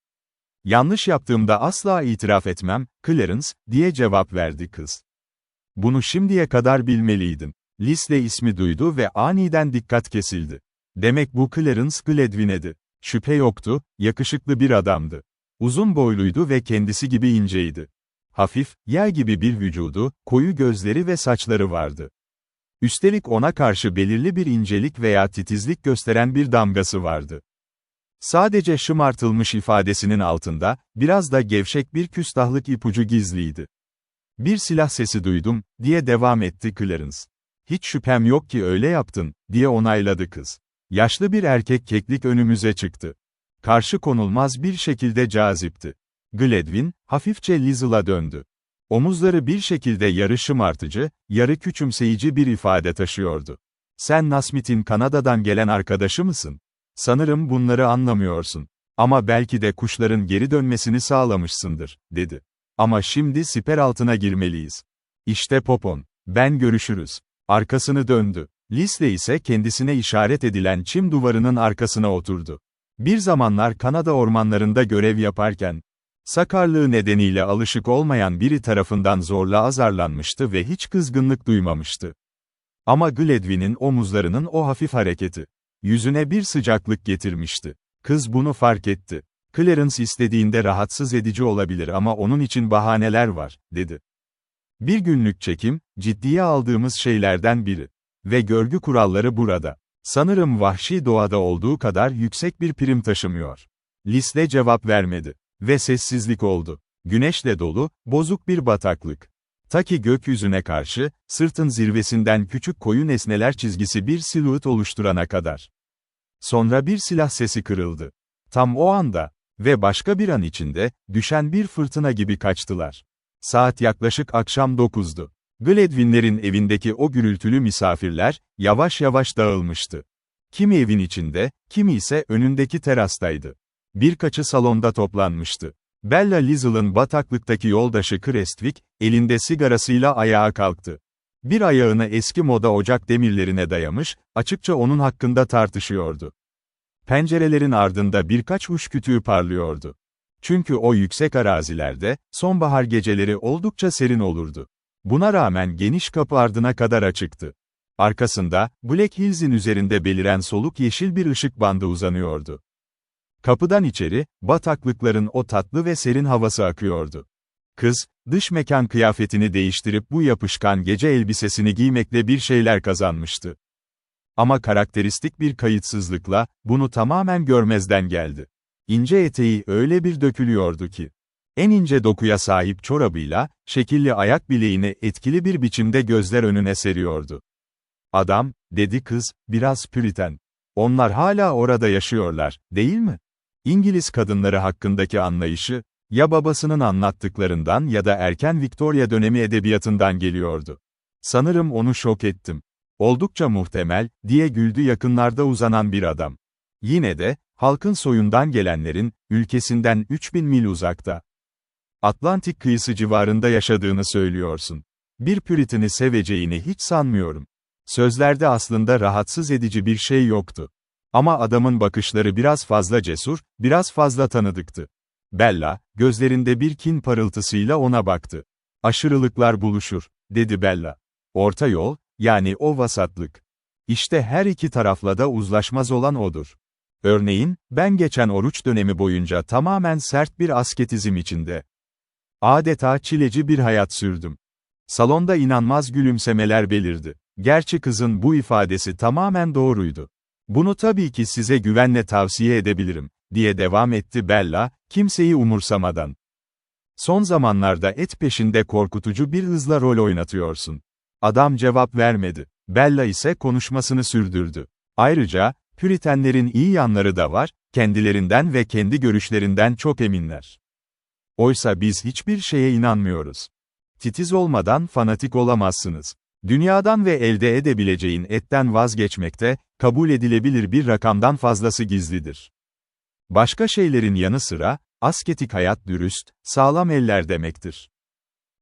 A: "Yanlış yaptığımda asla itiraf etmem, Clarence," diye cevap verdi kız. "Bunu şimdiye kadar bilmeliydin." Lisle ismi duydu ve aniden dikkat kesildi. Demek bu Clarence Gladwin'edi. Şüphe yoktu, yakışıklı bir adamdı. Uzun boyluydu ve kendisi gibi inceydi. Hafif, yay gibi bir vücudu, koyu gözleri ve saçları vardı. Üstelik ona karşı belirli bir incelik veya titizlik gösteren bir damgası vardı. Sadece şımartılmış ifadesinin altında, biraz da gevşek bir küstahlık ipucu gizliydi. "Bir silah sesi duydum," diye devam etti Clarence. "Hiç şüphem yok ki öyle yaptın," diye onayladı kız. Yaşlı bir erkek keklik önümüze çıktı. Karşı konulmaz bir şekilde cazipti. Gladwin, hafifçe Liesl'a döndü. Omuzları bir şekilde yarı şımartıcı, yarı küçümseyici bir ifade taşıyordu. "Sen Nasmith'in Kanada'dan gelen arkadaşı mısın? Sanırım bunları anlamıyorsun. Ama belki de kuşların geri dönmesini sağlamışsındır," dedi. "Ama şimdi siper altına girmeliyiz. İşte popon. Ben görüşürüz." Arkasını döndü. Lisle ise kendisine işaret edilen çim duvarının arkasına oturdu. Bir zamanlar Kanada ormanlarında görev yaparken, sakarlığı nedeniyle alışık olmayan biri tarafından zorla azarlanmıştı ve hiç kızgınlık duymamıştı. Ama Gladwin'in omuzlarının o hafif hareketi, yüzüne bir sıcaklık getirmişti. Kız bunu fark etti. "Clarence istediğinde rahatsız edici olabilir ama onun için bahaneler var," dedi. "Bir günlük çekim, ciddiye aldığımız şeylerden biri. Ve görgü kuralları burada. Sanırım vahşi doğada olduğu kadar yüksek bir prim taşımıyor." Lisle cevap vermedi. Ve sessizlik oldu. Güneşle dolu, bozuk bir bataklık. Ta ki gökyüzüne karşı, sırtın zirvesinden küçük koyu nesneler çizgisi bir silüet oluşturana kadar. Sonra bir silah sesi kırıldı. Tam o anda, ve başka bir an içinde, düşen bir fırtına gibi kaçtılar. Saat yaklaşık akşam 9'du. Gladwin'lerin evindeki o gürültülü misafirler, yavaş yavaş dağılmıştı. Kimi evin içinde, kimi ise önündeki terastaydı. Birkaçı salonda toplanmıştı. Bella Liesl'ın bataklıktaki yoldaşı Crestwick, elinde sigarasıyla ayağa kalktı. Bir ayağını eski moda ocak demirlerine dayamış, açıkça onun hakkında tartışıyordu. Pencerelerin ardında birkaç uç kütüğü parlıyordu. Çünkü o yüksek arazilerde, sonbahar geceleri oldukça serin olurdu. Buna rağmen geniş kapı ardına kadar açıktı. Arkasında, Black Hills'in üzerinde beliren soluk yeşil bir ışık bandı uzanıyordu. Kapıdan içeri, bataklıkların o tatlı ve serin havası akıyordu. Kız, dış mekan kıyafetini değiştirip bu yapışkan gece elbisesini giymekle bir şeyler kazanmıştı. Ama karakteristik bir kayıtsızlıkla, bunu tamamen görmezden geldi. İnce eteği öyle bir dökülüyordu ki, en ince dokuya sahip çorabıyla, şekilli ayak bileğini etkili bir biçimde gözler önüne seriyordu. Adam, dedi kız, biraz püriten. Onlar hala orada yaşıyorlar, değil mi? İngiliz kadınları hakkındaki anlayışı, ya babasının anlattıklarından ya da erken Victoria dönemi edebiyatından geliyordu. Sanırım onu şok ettim. Oldukça muhtemel, diye güldü yakınlarda uzanan bir adam. Yine de, halkın soyundan gelenlerin, ülkesinden 3000 mil uzakta. Atlantik kıyısı civarında yaşadığını söylüyorsun. Bir Püritan'ı seveceğini hiç sanmıyorum. Sözlerde aslında rahatsız edici bir şey yoktu. Ama adamın bakışları biraz fazla cesur, biraz fazla tanıdıktı. Bella, gözlerinde bir kin parıltısıyla ona baktı. Aşırılıklar buluşur, dedi Bella. Orta yol, yani o vasatlık. İşte her iki tarafla da uzlaşmaz olan odur. Örneğin, ben geçen oruç dönemi boyunca tamamen sert bir asketizm içinde. Adeta çileci bir hayat sürdüm. Salonda inanmaz gülümsemeler belirdi. Gerçi kızın bu ifadesi tamamen doğruydu. Bunu tabii ki size güvenle tavsiye edebilirim, diye devam etti Bella, kimseyi umursamadan. Son zamanlarda et peşinde korkutucu bir hızla rol oynatıyorsun. Adam cevap vermedi. Bella ise konuşmasını sürdürdü. Ayrıca, Püritenlerin iyi yanları da var, kendilerinden ve kendi görüşlerinden çok eminler. Oysa biz hiçbir şeye inanmıyoruz. Titiz olmadan fanatik olamazsınız. Dünyadan ve elde edebileceğin etten vazgeçmekte, kabul edilebilir bir rakamdan fazlası gizlidir. Başka şeylerin yanı sıra, asketik hayat dürüst, sağlam eller demektir.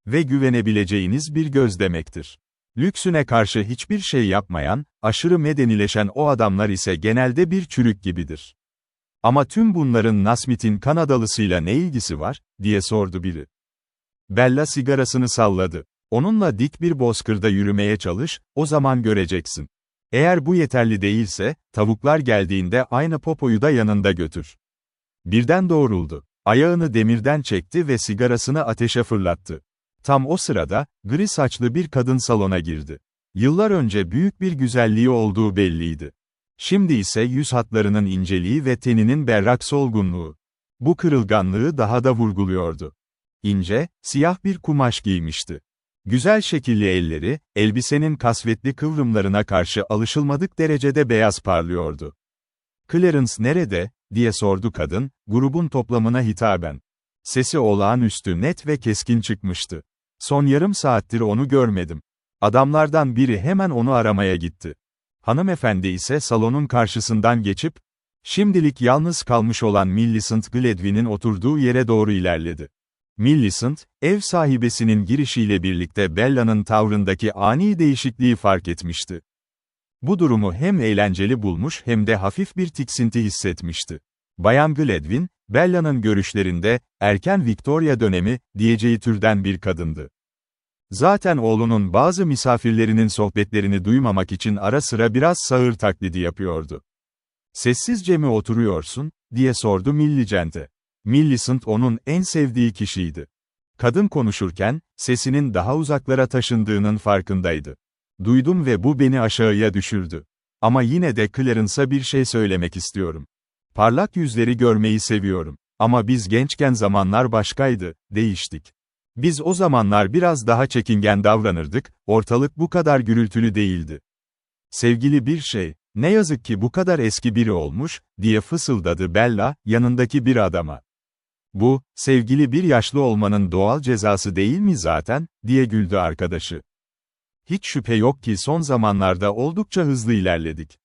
A: Ve güvenebileceğiniz bir göz demektir. Lüksüne karşı hiçbir şey yapmayan, aşırı medenileşen o adamlar ise genelde bir çürük gibidir. Ama tüm bunların Nasmith'in Kanadalısıyla ne ilgisi var, diye sordu biri. Bella sigarasını salladı. Onunla dik bir bozkırda yürümeye çalış, o zaman göreceksin. Eğer bu yeterli değilse, tavuklar geldiğinde aynı popoyu da yanında götür. Birden doğruldu. Ayağını demirden çekti ve sigarasını ateşe fırlattı. Tam o sırada, gri saçlı bir kadın salona girdi. Yıllar önce büyük bir güzelliği olduğu belliydi. Şimdi ise yüz hatlarının inceliği ve teninin berrak solgunluğu. Bu kırılganlığı daha da vurguluyordu. İnce, siyah bir kumaş giymişti. Güzel şekilli elleri, elbisenin kasvetli kıvrımlarına karşı alışılmadık derecede beyaz parlıyordu. "Clarence nerede?" diye sordu kadın, grubun toplamına hitaben. Sesi olağanüstü net ve keskin çıkmıştı. "Son yarım saattir onu görmedim." Adamlardan biri hemen onu aramaya gitti. Hanımefendi ise salonun karşısından geçip, şimdilik yalnız kalmış olan Millicent Gladwyn'in oturduğu yere doğru ilerledi. Millicent, ev sahibesinin girişiyle birlikte Bella'nın tavrındaki ani değişikliği fark etmişti. Bu durumu hem eğlenceli bulmuş hem de hafif bir tiksinti hissetmişti. Bayan Gladwyn, Bella'nın görüşlerinde, erken Victoria dönemi, diyeceği türden bir kadındı. Zaten oğlunun bazı misafirlerinin sohbetlerini duymamak için ara sıra biraz sağır taklidi yapıyordu. "Sessizce mi oturuyorsun?" diye sordu Millicent'e. Millicent onun en sevdiği kişiydi. Kadın konuşurken, sesinin daha uzaklara taşındığının farkındaydı. "Duydum ve bu beni aşağıya düşürdü. Ama yine de Clarence'a bir şey söylemek istiyorum. Parlak yüzleri görmeyi seviyorum. Ama biz gençken zamanlar başkaydı, değiştik. Biz o zamanlar biraz daha çekingen davranırdık, ortalık bu kadar gürültülü değildi. Sevgili bir şey, ne yazık ki bu kadar eski biri olmuş, diye fısıldadı Bella, yanındaki bir adama. Bu, sevgili bir yaşlı olmanın doğal cezası değil mi zaten, diye güldü arkadaşı. Hiç şüphe yok ki son zamanlarda oldukça hızlı ilerledik.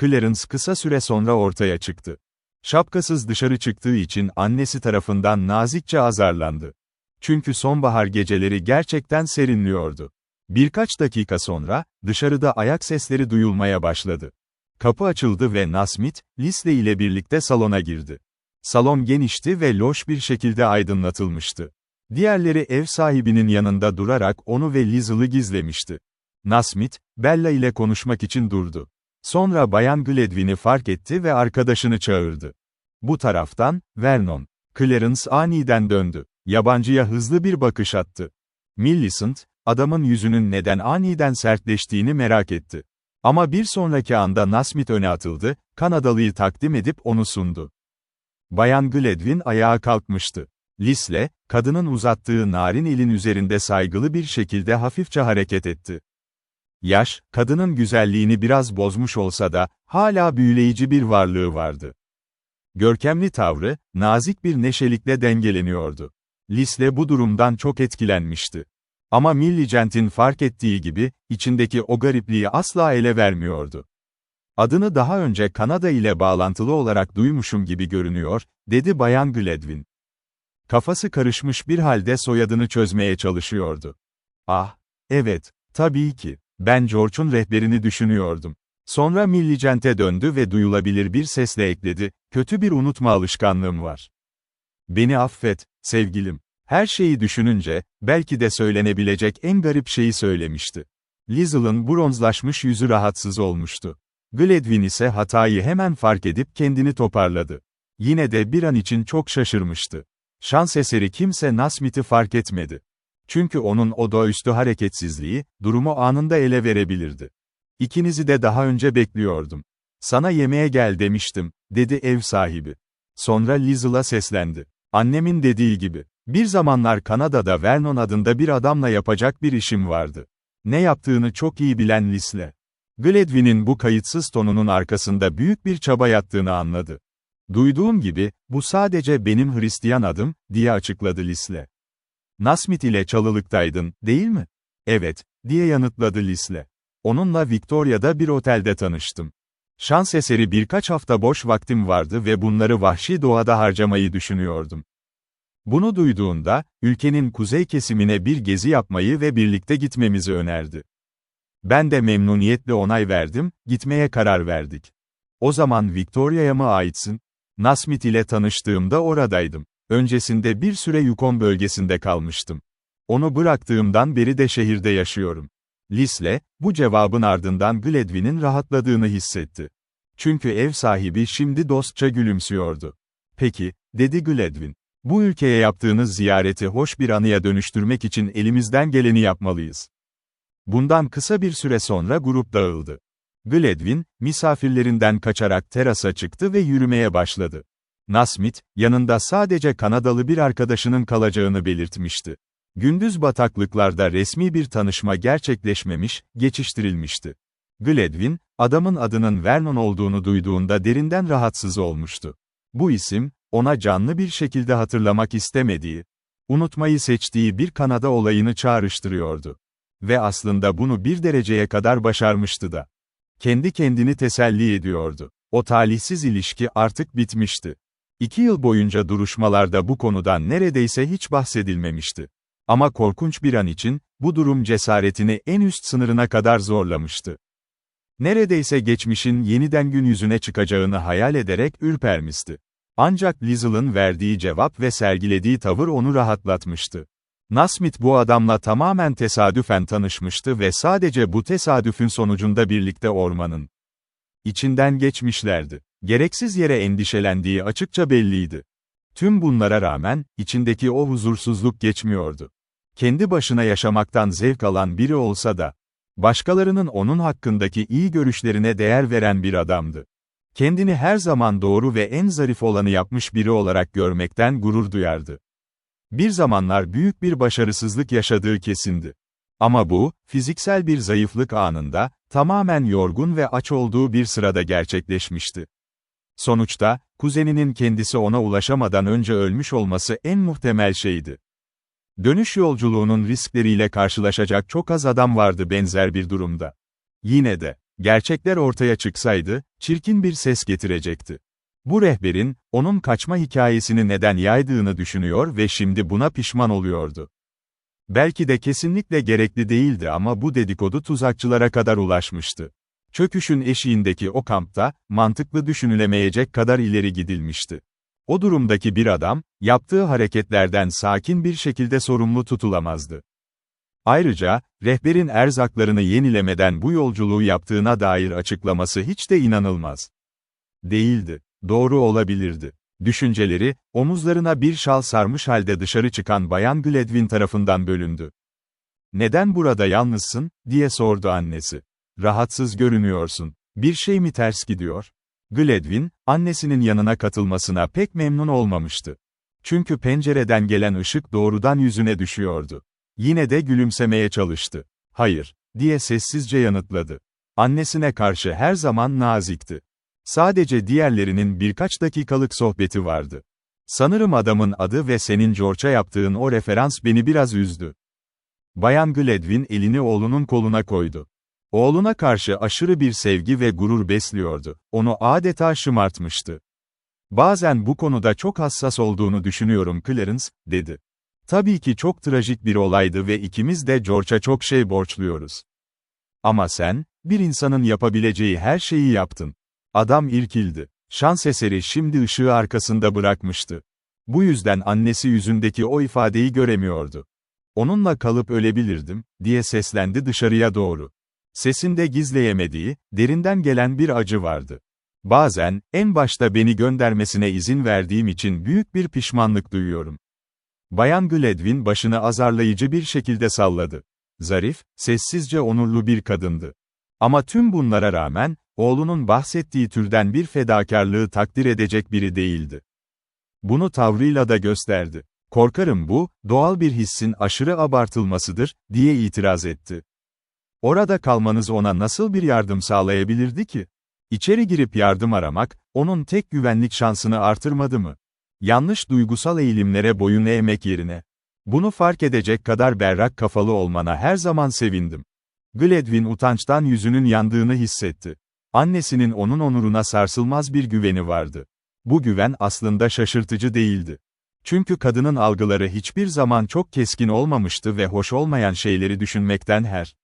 A: Clarence kısa süre sonra ortaya çıktı. Şapkasız dışarı çıktığı için annesi tarafından nazikçe azarlandı. Çünkü sonbahar geceleri gerçekten serinliyordu. Birkaç dakika sonra, dışarıda ayak sesleri duyulmaya başladı. Kapı açıldı ve Nasmith, Leslie ile birlikte salona girdi. Salon genişti ve loş bir şekilde aydınlatılmıştı. Diğerleri ev sahibinin yanında durarak onu ve Leslie'yi gizlemişti. Nasmith, Bella ile konuşmak için durdu. Sonra Bayan Gladwyn'i fark etti ve arkadaşını çağırdı. Bu taraftan, Vernon. Clarence aniden döndü. Yabancıya hızlı bir bakış attı. Millicent, adamın yüzünün neden aniden sertleştiğini merak etti. Ama bir sonraki anda Nasmith öne atıldı, Kanadalıyı takdim edip onu sundu. Bayan Gladwin ayağa kalkmıştı. Lisle, kadının uzattığı narin elin üzerinde saygılı bir şekilde hafifçe hareket etti. Yaş, kadının güzelliğini biraz bozmuş olsa da, hala büyüleyici bir varlığı vardı. Görkemli tavrı, nazik bir neşelikle dengeleniyordu. Lisle bu durumdan çok etkilenmişti. Ama Millicent'in fark ettiği gibi, içindeki o garipliği asla ele vermiyordu. Adını daha önce Kanada ile bağlantılı olarak duymuşum gibi görünüyor, dedi Bayan Gladwin. Kafası karışmış bir halde soyadını çözmeye çalışıyordu. Ah, evet, tabii ki, ben George'un rehberini düşünüyordum. Sonra Millicent'e döndü ve duyulabilir bir sesle ekledi, kötü bir unutma alışkanlığım var. Beni affet, sevgilim. Her şeyi düşününce, belki de söylenebilecek en garip şeyi söylemişti. Liesl'ın bronzlaşmış yüzü rahatsız olmuştu. Gladwin ise hatayı hemen fark edip kendini toparladı. Yine de bir an için çok şaşırmıştı. Şans eseri kimse Nasmith'i fark etmedi. Çünkü onun o doğaüstü hareketsizliği, durumu anında ele verebilirdi. İkinizi de daha önce bekliyordum. Sana yemeğe gel demiştim, dedi ev sahibi. Sonra Liesl'a seslendi. Annemin dediği gibi. Bir zamanlar Kanada'da Vernon adında bir adamla yapacak bir işim vardı. Ne yaptığını çok iyi bilen Lisle. Gladwin'in bu kayıtsız tonunun arkasında büyük bir çaba yattığını anladı. Duyduğum gibi, bu sadece benim Hristiyan adım, diye açıkladı Lisle. Nasmith ile çalılıktaydın, değil mi? Evet, diye yanıtladı Lisle. Onunla Victoria'da bir otelde tanıştım. Şans eseri birkaç hafta boş vaktim vardı ve bunları vahşi doğada harcamayı düşünüyordum. Bunu duyduğunda, ülkenin kuzey kesimine bir gezi yapmayı ve birlikte gitmemizi önerdi. Ben de memnuniyetle onay verdim, gitmeye karar verdik. O zaman Victoria'ya mı aitsin? Nasmith ile tanıştığımda oradaydım. Öncesinde bir süre Yukon bölgesinde kalmıştım. Onu bıraktığımdan beri de şehirde yaşıyorum. Lisle, bu cevabın ardından Gladwin'in rahatladığını hissetti. Çünkü ev sahibi şimdi dostça gülümsüyordu. Peki, dedi Gladwin. Bu ülkeye yaptığınız ziyareti hoş bir anıya dönüştürmek için elimizden geleni yapmalıyız. Bundan kısa bir süre sonra grup dağıldı. Gladwin, misafirlerinden kaçarak terasa çıktı ve yürümeye başladı. Nasmith, yanında sadece Kanadalı bir arkadaşının kalacağını belirtmişti. Gündüz bataklıklarda resmi bir tanışma gerçekleşmemiş, geçiştirilmişti. Gladwin, adamın adının Vernon olduğunu duyduğunda derinden rahatsız olmuştu. Bu isim, ona canlı bir şekilde hatırlamak istemediği, unutmayı seçtiği bir Kanada olayını çağrıştırıyordu. Ve aslında bunu bir dereceye kadar başarmıştı da. Kendi kendini teselli ediyordu. O talihsiz ilişki artık bitmişti. 2 yıl boyunca duruşmalarda bu konudan neredeyse hiç bahsedilmemişti. Ama korkunç bir an için, bu durum cesaretini en üst sınırına kadar zorlamıştı. Neredeyse geçmişin yeniden gün yüzüne çıkacağını hayal ederek ürpermişti. Ancak Liesl'ın verdiği cevap ve sergilediği tavır onu rahatlatmıştı. Nasmith bu adamla tamamen tesadüfen tanışmıştı ve sadece bu tesadüfün sonucunda birlikte ormanın içinden geçmişlerdi. Gereksiz yere endişelendiği açıkça belliydi. Tüm bunlara rağmen, içindeki o huzursuzluk geçmiyordu. Kendi başına yaşamaktan zevk alan biri olsa da, başkalarının onun hakkındaki iyi görüşlerine değer veren bir adamdı. Kendini her zaman doğru ve en zarif olanı yapmış biri olarak görmekten gurur duyardı. Bir zamanlar büyük bir başarısızlık yaşadığı kesindi. Ama bu, fiziksel bir zayıflık anında, tamamen yorgun ve aç olduğu bir sırada gerçekleşmişti. Sonuçta, kuzeninin kendisi ona ulaşamadan önce ölmüş olması en muhtemel şeydi. Dönüş yolculuğunun riskleriyle karşılaşacak çok az adam vardı benzer bir durumda. Yine de, gerçekler ortaya çıksaydı, çirkin bir ses getirecekti. Bu rehberin, onun kaçma hikayesini neden yaydığını düşünüyor ve şimdi buna pişman oluyordu. Belki de kesinlikle gerekli değildi ama bu dedikodu tuzakçılara kadar ulaşmıştı. Çöküşün eşiğindeki o kampta, mantıklı düşünülemeyecek kadar ileri gidilmişti. O durumdaki bir adam, yaptığı hareketlerden sakin bir şekilde sorumlu tutulamazdı. Ayrıca, rehberin erzaklarını yenilemeden bu yolculuğu yaptığına dair açıklaması hiç de inanılmaz değildi. Doğru olabilirdi. Düşünceleri, omuzlarına bir şal sarmış halde dışarı çıkan Bayan Gladwin tarafından bölündü. "Neden burada yalnızsın?" diye sordu annesi. Rahatsız görünüyorsun. Bir şey mi ters gidiyor? Gladwin, annesinin yanına katılmasına pek memnun olmamıştı. Çünkü pencereden gelen ışık doğrudan yüzüne düşüyordu. Yine de gülümsemeye çalıştı. Hayır, diye sessizce yanıtladı. Annesine karşı her zaman nazikti. Sadece diğerlerinin birkaç dakikalık sohbeti vardı. Sanırım adamın adı ve senin George'a yaptığın o referans beni biraz üzdü. Bayan Gladwin elini oğlunun koluna koydu. Oğluna karşı aşırı bir sevgi ve gurur besliyordu. Onu adeta şımartmıştı. Bazen bu konuda çok hassas olduğunu düşünüyorum Clarence, dedi. Tabii ki çok trajik bir olaydı ve ikimiz de George'a çok şey borçluyuz. Ama sen, bir insanın yapabileceği her şeyi yaptın. Adam irkildi. Şans eseri şimdi ışığı arkasında bırakmıştı. Bu yüzden annesi yüzündeki o ifadeyi göremiyordu. Onunla kalıp ölebilirdim, diye seslendi dışarıya doğru. Sesinde gizleyemediği, derinden gelen bir acı vardı. Bazen, en başta beni göndermesine izin verdiğim için büyük bir pişmanlık duyuyorum. Bayan Gladwin başını azarlayıcı bir şekilde salladı. Zarif, sessizce onurlu bir kadındı. Ama tüm bunlara rağmen, oğlunun bahsettiği türden bir fedakarlığı takdir edecek biri değildi. Bunu tavrıyla da gösterdi. Korkarım bu, doğal bir hissin aşırı abartılmasıdır, diye itiraz etti. Orada kalmanız ona nasıl bir yardım sağlayabilirdi ki? İçeri girip yardım aramak, onun tek güvenlik şansını artırmadı mı? Yanlış duygusal eğilimlere boyun eğmek yerine. Bunu fark edecek kadar berrak kafalı olmana her zaman sevindim. Gladwin utançtan yüzünün yandığını hissetti. Annesinin onun onuruna sarsılmaz bir güveni vardı. Bu güven aslında şaşırtıcı değildi. Çünkü kadının algıları hiçbir zaman çok keskin olmamıştı ve hoş olmayan şeyleri düşünmekten her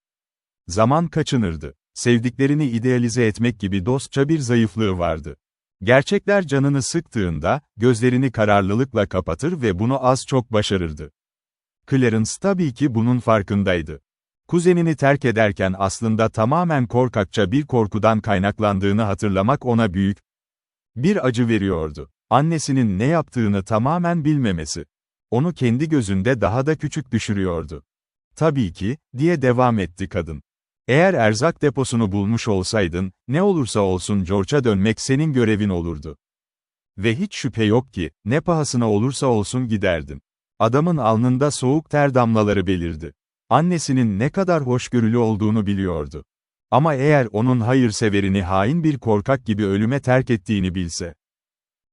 A: zaman kaçınırdı. Sevdiklerini idealize etmek gibi dostça bir zayıflığı vardı. Gerçekler canını sıktığında, gözlerini kararlılıkla kapatır ve bunu az çok başarırdı. Clarence tabii ki bunun farkındaydı. Kuzenini terk ederken aslında tamamen korkakça bir korkudan kaynaklandığını hatırlamak ona büyük bir acı veriyordu. Annesinin ne yaptığını tamamen bilmemesi. Onu kendi gözünde daha da küçük düşürüyordu. Tabii ki, diye devam etti kadın. Eğer erzak deposunu bulmuş olsaydın, ne olursa olsun George'a dönmek senin görevin olurdu. Ve hiç şüphe yok ki, ne pahasına olursa olsun giderdin. Adamın alnında soğuk ter damlaları belirdi. Annesinin ne kadar hoşgörülü olduğunu biliyordu. Ama eğer onun hayırseverini hain bir korkak gibi ölüme terk ettiğini bilse,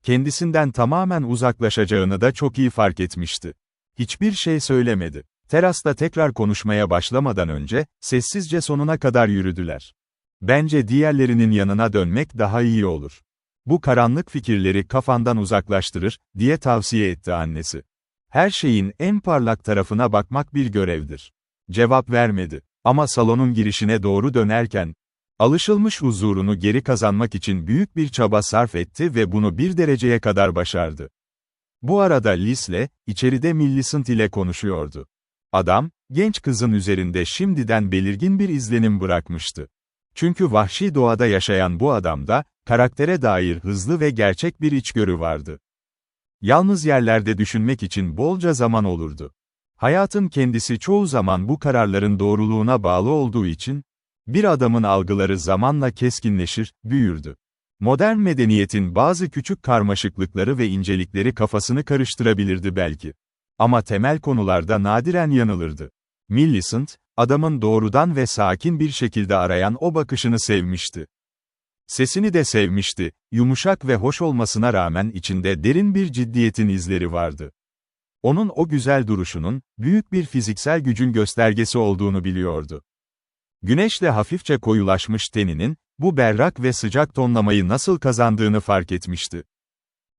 A: kendisinden tamamen uzaklaşacağını da çok iyi fark etmişti. Hiçbir şey söylemedi. Terasta tekrar konuşmaya başlamadan önce, sessizce sonuna kadar yürüdüler. Bence diğerlerinin yanına dönmek daha iyi olur. Bu karanlık fikirleri kafandan uzaklaştırır, diye tavsiye etti annesi. Her şeyin en parlak tarafına bakmak bir görevdir. Cevap vermedi. Ama salonun girişine doğru dönerken, alışılmış huzurunu geri kazanmak için büyük bir çaba sarf etti ve bunu bir dereceye kadar başardı. Bu arada Liz'le, içeride Millicent ile konuşuyordu. Adam, genç kızın üzerinde şimdiden belirgin bir izlenim bırakmıştı. Çünkü vahşi doğada yaşayan bu adamda, karaktere dair hızlı ve gerçek bir içgörü vardı. Yalnız yerlerde düşünmek için bolca zaman olurdu. Hayatın kendisi çoğu zaman bu kararların doğruluğuna bağlı olduğu için, bir adamın algıları zamanla keskinleşir, büyürdü. Modern medeniyetin bazı küçük karmaşıklıkları ve incelikleri kafasını karıştırabilirdi belki. Ama temel konularda nadiren yanılırdı. Millicent, adamın doğrudan ve sakin bir şekilde arayan o bakışını sevmişti. Sesini de sevmişti, yumuşak ve hoş olmasına rağmen içinde derin bir ciddiyetin izleri vardı. Onun o güzel duruşunun, büyük bir fiziksel gücün göstergesi olduğunu biliyordu. Güneşle hafifçe koyulaşmış teninin, bu berrak ve sıcak tonlamayı nasıl kazandığını fark etmişti.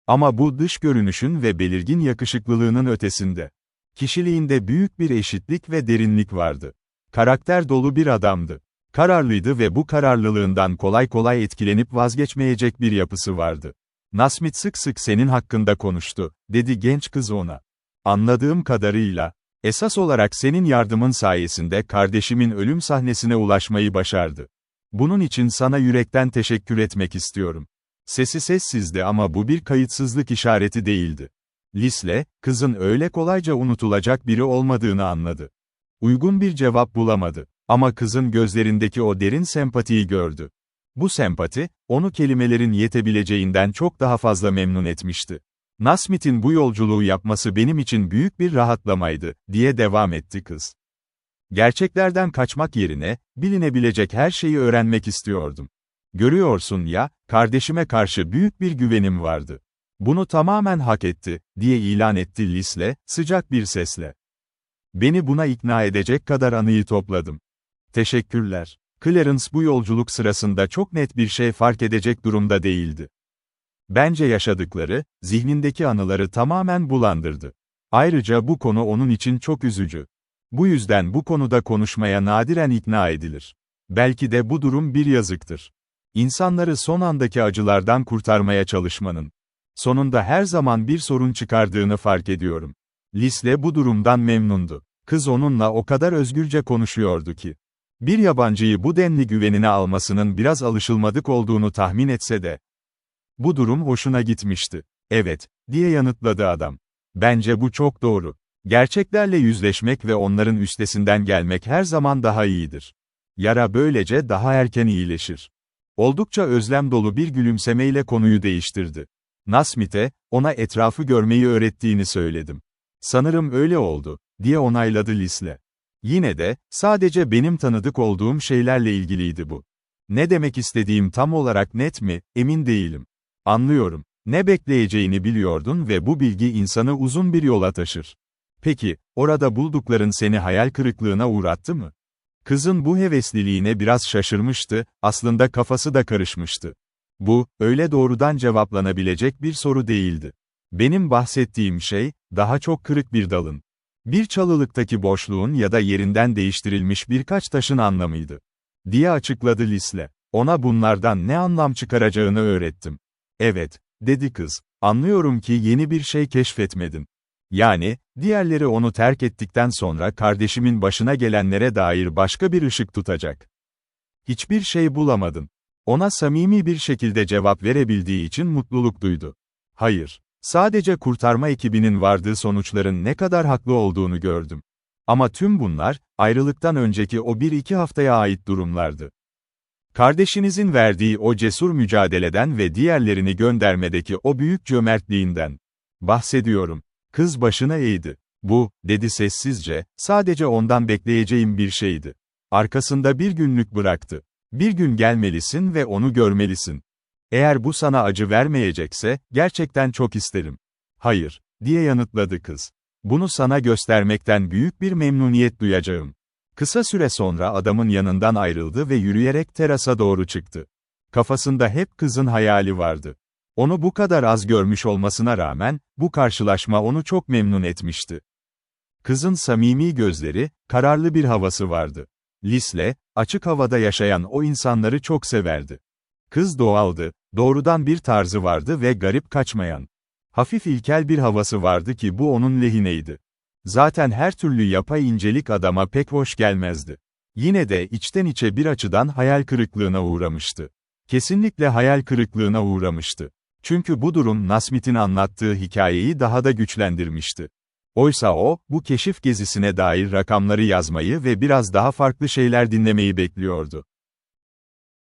A: Ama bu dış görünüşün ve belirgin yakışıklılığının ötesinde, kişiliğinde büyük bir eşitlik ve derinlik vardı. Karakter dolu bir adamdı. Kararlıydı ve bu kararlılığından kolay kolay etkilenip vazgeçmeyecek bir yapısı vardı. Nasmith sık sık senin hakkında konuştu, dedi genç kız ona. Anladığım kadarıyla, esas olarak senin yardımın sayesinde kardeşimin ölüm sahnesine ulaşmayı başardı. Bunun için sana yürekten teşekkür etmek istiyorum. Sesi sessizdi ama bu bir kayıtsızlık işareti değildi. Liz'le, kızın öyle kolayca unutulacak biri olmadığını anladı. Uygun bir cevap bulamadı. Ama kızın gözlerindeki o derin sempatiyi gördü. Bu sempati, onu kelimelerin yetebileceğinden çok daha fazla memnun etmişti. Nasmith'in bu yolculuğu yapması benim için büyük bir rahatlamaydı, diye devam etti kız. Gerçeklerden kaçmak yerine, bilinebilecek her şeyi öğrenmek istiyordum. Görüyorsun ya, kardeşime karşı büyük bir güvenim vardı. Bunu tamamen hak etti, diye ilan etti Lisle, sıcak bir sesle. Beni buna ikna edecek kadar anıyı topladım. Teşekkürler. Clarence bu yolculuk sırasında çok net bir şey fark edecek durumda değildi. Bence yaşadıkları, zihnindeki anıları tamamen bulandırdı. Ayrıca bu konu onun için çok üzücü. Bu yüzden bu konuda konuşmaya nadiren ikna edilir. Belki de bu durum bir yazıktır. İnsanları son andaki acılardan kurtarmaya çalışmanın, sonunda her zaman bir sorun çıkardığını fark ediyorum. Lisle bu durumdan memnundu. Kız onunla o kadar özgürce konuşuyordu ki. Bir yabancıyı bu denli güvenine almasının biraz alışılmadık olduğunu tahmin etse de. Bu durum hoşuna gitmişti. Evet, diye yanıtladı adam. Bence bu çok doğru. Gerçeklerle yüzleşmek ve onların üstesinden gelmek her zaman daha iyidir. Yara böylece daha erken iyileşir. Oldukça özlem dolu bir gülümsemeyle konuyu değiştirdi. Nasmith'e, ona etrafı görmeyi öğrettiğini söyledim. Sanırım öyle oldu, diye onayladı Lisle. Yine de, sadece benim tanıdık olduğum şeylerle ilgiliydi bu. Ne demek istediğim tam olarak net mi, emin değilim. Anlıyorum. Ne bekleyeceğini biliyordun ve bu bilgi insanı uzun bir yola taşır. Peki, orada buldukların seni hayal kırıklığına uğrattı mı? Kızın bu hevesliliğine biraz şaşırmıştı, aslında kafası da karışmıştı. Bu, öyle doğrudan cevaplanabilecek bir soru değildi. Benim bahsettiğim şey, daha çok kırık bir dalın. Bir çalılıktaki boşluğun ya da yerinden değiştirilmiş birkaç taşın anlamıydı. Diye açıkladı Lisle. Ona bunlardan ne anlam çıkaracağını öğrettim. Evet, dedi kız. Anlıyorum ki yeni bir şey keşfetmedin. Yani, diğerleri onu terk ettikten sonra kardeşimin başına gelenlere dair başka bir ışık tutacak. Hiçbir şey bulamadın. Ona samimi bir şekilde cevap verebildiği için mutluluk duydu. Hayır, sadece kurtarma ekibinin vardığı sonuçların ne kadar haklı olduğunu gördüm. Ama tüm bunlar, ayrılıktan önceki o 1-2 haftaya ait durumlardı. Kardeşinizin verdiği o cesur mücadeleden ve diğerlerini göndermedeki o büyük cömertliğinden bahsediyorum. Kız başını eğdi. Bu, dedi sessizce, sadece ondan bekleyeceğim bir şeydi. Arkasında bir günlük bıraktı. Bir gün gelmelisin ve onu görmelisin. Eğer bu sana acı vermeyecekse, gerçekten çok isterim. Hayır, diye yanıtladı kız. Bunu sana göstermekten büyük bir memnuniyet duyacağım. Kısa süre sonra adamın yanından ayrıldı ve yürüyerek terasa doğru çıktı. Kafasında hep kızın hayali vardı. Onu bu kadar az görmüş olmasına rağmen, bu karşılaşma onu çok memnun etmişti. Kızın samimi gözleri, kararlı bir havası vardı. Lisle, açık havada yaşayan o insanları çok severdi. Kız doğaldı, doğrudan bir tarzı vardı ve garip kaçmayan. Hafif ilkel bir havası vardı ki bu onun lehineydi. Zaten her türlü yapay incelik adama pek hoş gelmezdi. Yine de içten içe bir açıdan hayal kırıklığına uğramıştı. Kesinlikle hayal kırıklığına uğramıştı. Çünkü bu durum Nasmith'in anlattığı hikayeyi daha da güçlendirmişti. Oysa o, bu keşif gezisine dair rakamları yazmayı ve biraz daha farklı şeyler dinlemeyi bekliyordu.